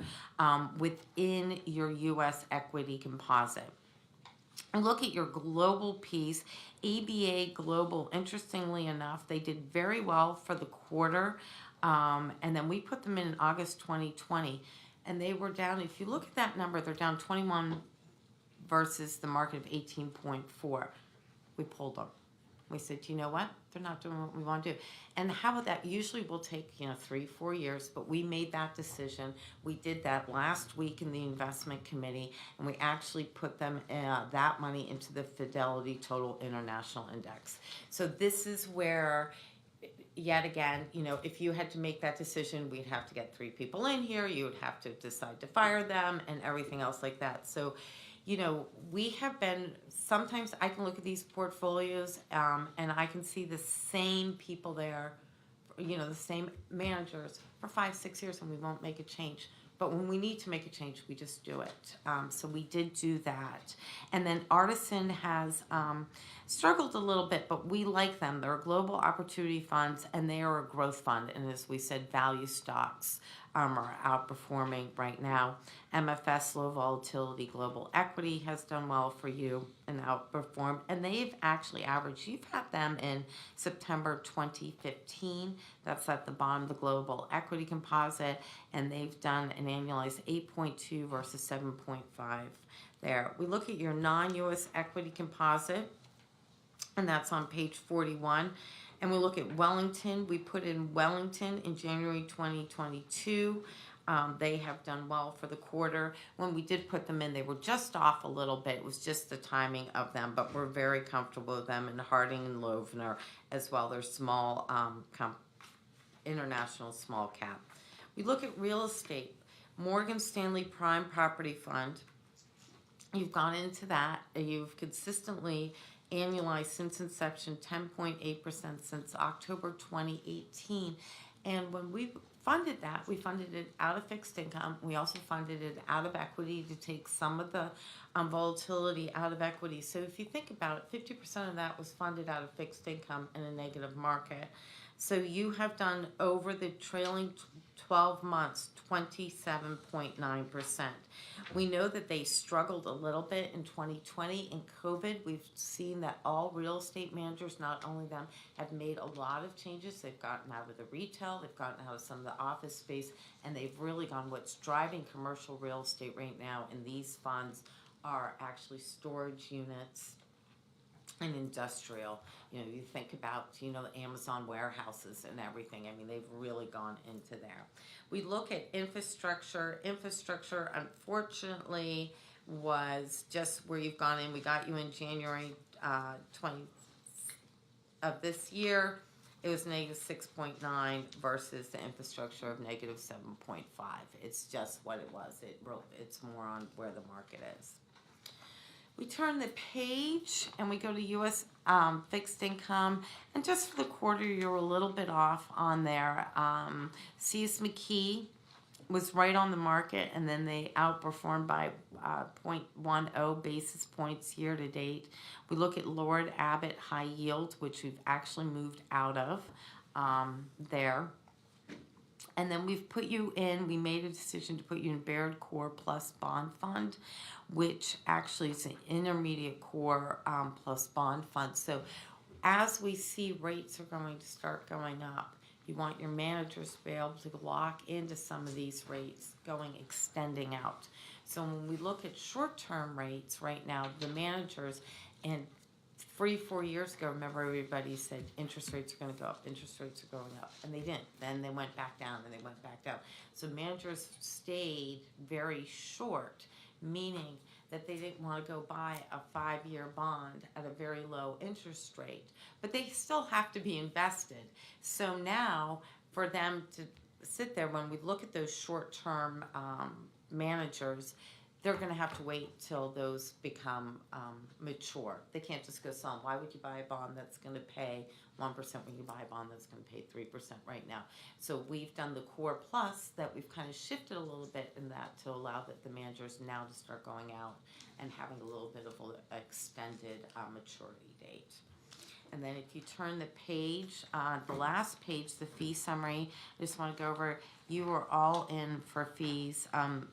L: within your U.S. equity composite. And look at your global piece, ABA Global. Interestingly enough, they did very well for the quarter. And then we put them in August 2020. and they were down, if you look at that number, they're down 21 versus the market of 18.4. We pulled them. We said, you know what? They're not doing what we want to do. And how about that? Usually will take, 3-4 years, but we made that decision. We did that last week in the investment committee, and we actually put them, that money into the Fidelity Total International Index. So this is where, yet again, if you had to make that decision, we'd have to get 3 people in here, you would have to decide to fire them and everything else like that. So, we have been, sometimes I can look at these portfolios, and I can see the same people there, the same managers for 5-6 years, and we won't make a change. But when we need to make a change, we just do it. So we did do that. And then Artisan has struggled a little bit, but we like them. They're a global opportunity funds, and they are a growth fund. And as we said, value stocks are outperforming right now. MFS, low volatility global equity, has done well for you and outperformed. And they've actually averaged, you've had them in September 2015. That's at the bottom of the global equity composite. And they've done an annualized 8.2 versus 7.5 there. We look at your non-US equity composite, and that's on page 41. And we look at Wellington. We put in Wellington in January 2022. They have done well for the quarter. When we did put them in, they were just off a little bit. It was just the timing of them, but we're very comfortable with them. And Harding and Loevner as well. They're small, international small cap. We look at real estate. Morgan Stanley Prime Property Fund. You've gone into that, and you've consistently annualized since inception 10.8% since October 2018. And when we funded that, we funded it out of fixed income. We also funded it out of equity to take some of the volatility out of equity. So if you think about it, 50% of that was funded out of fixed income in a negative market. So you have done over the trailing 12 months, 27.9%. We know that they struggled a little bit in 2020 in COVID. We've seen that all real estate managers, not only them, have made a lot of changes. They've gotten out of the retail, they've gotten out of some of the office space, and they've really gone, what's driving commercial real estate right now in these funds are actually storage units and industrial. You think about, the Amazon warehouses and everything. I mean, they've really gone into there. We look at infrastructure. Infrastructure, unfortunately, was just where you've gone in. We got you in January 20 of this year. It was negative 6.9 versus the infrastructure of negative 7.5. It's just what it was. It's more on where the market is. We turn the page and we go to U.S. Fixed income. And just for the quarter, you're a little bit off on there. C.S. McKee was right on the market, and then they outperformed by 0.10 basis points year to date. We look at Lord Abbett High Yield, which we've actually moved out of there. And then we've put you in, we made a decision to put you in Baird Core Plus Bond Fund, which actually is an intermediate core plus bond fund. So as we see rates are going to start going up, you want your managers to be able to lock into some of these rates extending out. So when we look at short-term rates right now, the managers, and 3-4 years ago, remember everybody said interest rates are going to go up, interest rates are going up, and they didn't. Then they went back down, and they went back down. So managers stayed very short, meaning that they didn't want to go buy a 5-year bond at a very low interest rate. But they still have to be invested. So now, for them to sit there, when we look at those short-term managers, they're going to have to wait till those become mature. They can't just go sell them. Why would you buy a bond that's going to pay 1% when you buy a bond that's going to pay 3% right now? So we've done the Core Plus that we've kind of shifted a little bit in that to allow the managers now to start going out and having a little bit of an extended maturity date. And then if you turn the page, the last page, the fee summary, I just want to go over, you are all in for fees,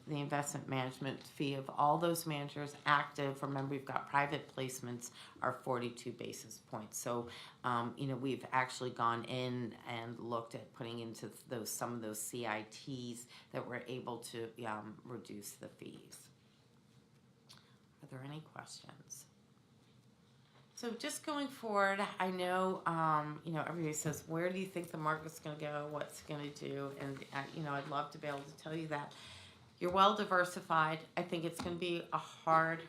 L: the investment management fee of all those managers active. Remember, we've got private placements are 42 basis points. So, we've actually gone in and looked at putting into some of those CITs that we're able to reduce the fees. Are there any questions? So just going forward, I know, everybody says, where do you think the market's going to go? What's it going to do? And, I'd love to be able to tell you that. You're well diversified. I think it's going to be a hard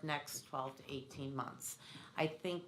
L: next 12 to 18 months. I think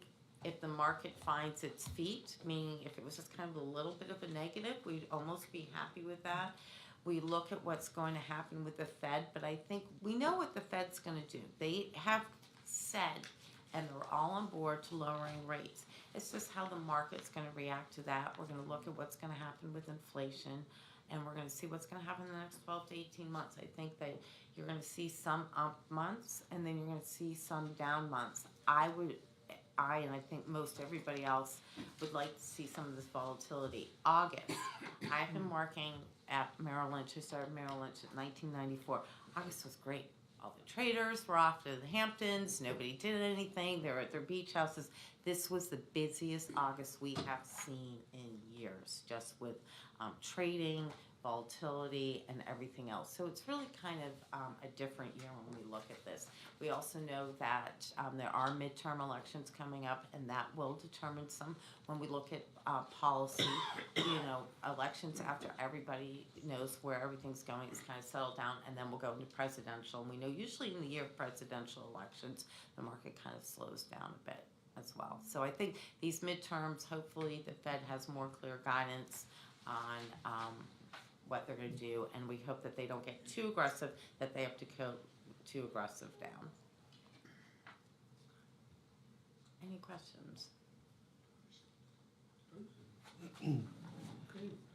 L: if the market finds its feet, meaning if it was just kind of a little bit of a negative, we'd almost be happy with that. We look at what's going to happen with the Fed, but I think we know what the Fed's going to do. They have said, and they're all on board to lowering rates. It's just how the market's going to react to that. We're going to look at what's going to happen with inflation, and we're going to see what's going to happen in the next 12 to 18 months. I think that you're going to see some up months, and then you're going to see some down months. And I think most everybody else would like to see some of this volatility. August, I've been working at Merrill Lynch. I started Merrill Lynch in 1994. August was great. All the traders were off to the Hamptons. Nobody did anything. They were at their beach houses. This was the busiest August we have seen in years, just with trading, volatility, and everything else. So it's really kind of a different year when we look at this. We also know that there are midterm elections coming up, and that will determine some, when we look at policy, elections after everybody knows where everything's going, it's kind of settled down, and then we'll go into presidential. And we know usually in the year of presidential elections, the market kind of slows down a bit as well. So I think these midterms, hopefully the Fed has more clear guidance on what they're going to do, and we hope that they don't get too aggressive, that they have to go too aggressive down. Any questions?
A: Okay,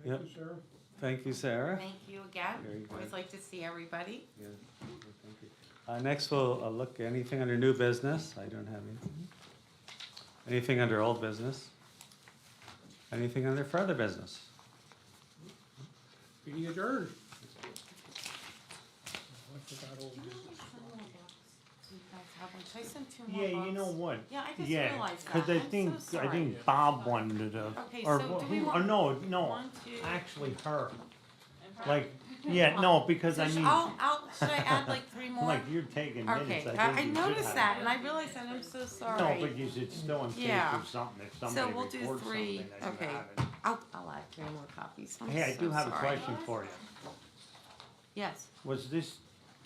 K: Yep.
A: thank you, Sarah.
K: Thank you, Sarah.
L: Thank you again.
K: Very good.
L: Always like to see everybody.
K: Yeah, thank you. Next, we'll look at anything under new business. I don't have anything. Anything under old business? Anything under further business?
A: Meeting adjourned. I forgot old business.
L: Do you guys have one? Should I send 2 more
D: Yeah,
L: books?
D: you know what?
L: Yeah, I just
D: Yeah,
L: realized that.
D: because I
L: I'm
D: think,
L: so
D: I
L: sorry.
D: think Bob wanted to,
L: Okay,
D: or,
L: so do we
D: who-
L: want-
D: or no,
L: 1, 2.
D: actually her. Like, yeah, no, because
L: So
D: I mean,
L: should I add like 3 more?
D: like you're taking minutes,
L: Okay,
D: I think
L: I
D: you should
L: noticed
D: have
L: that,
D: it.
L: and I realized that, I'm so sorry.
D: No, but you should still in case
L: Yeah.
D: there's something, if
L: So
D: somebody
L: we'll do
D: reports
L: 3,
D: something that you
L: okay.
D: haven't.
L: I'll add 3 more copies. I'm
D: Hey, I
L: so
D: do have a
L: sorry.
D: question for you.
L: Yes.
D: Was this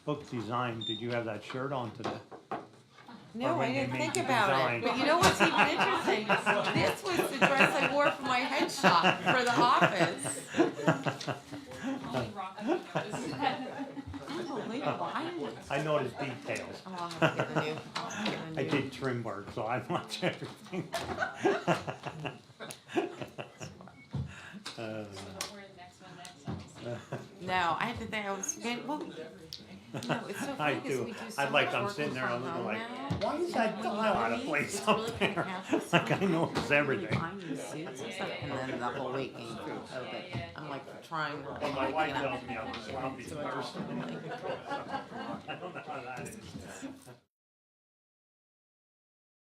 D: book designed, did you have that shirt on today?
L: No,
D: when
L: I
D: they
L: didn't
D: made
L: think
D: the
L: about
D: design.
L: it. But you know what's even interesting? This was the dress I wore for my headshot for the office. Unbelievable.
D: I noticed details.
L: Oh, I'll have to get a new.
D: I did trim work, so I watch everything.
L: No, I had to think I was. Well, no, it's so
D: I
L: funny because
D: do.
L: we do so
D: I'd like,
L: much
D: I'm
L: work
D: sitting there,
L: from
D: I'm
L: home
D: like,
L: now.
D: why is that dial out of place
L: It's
D: up
L: really
D: there?
L: fantastic.
D: Like I notice everything.
L: Find these suits and stuff, and then the whole week came through COVID. I'm like trying.
D: Well, my wife tells me I'm a sloppy person. I don't know how that is.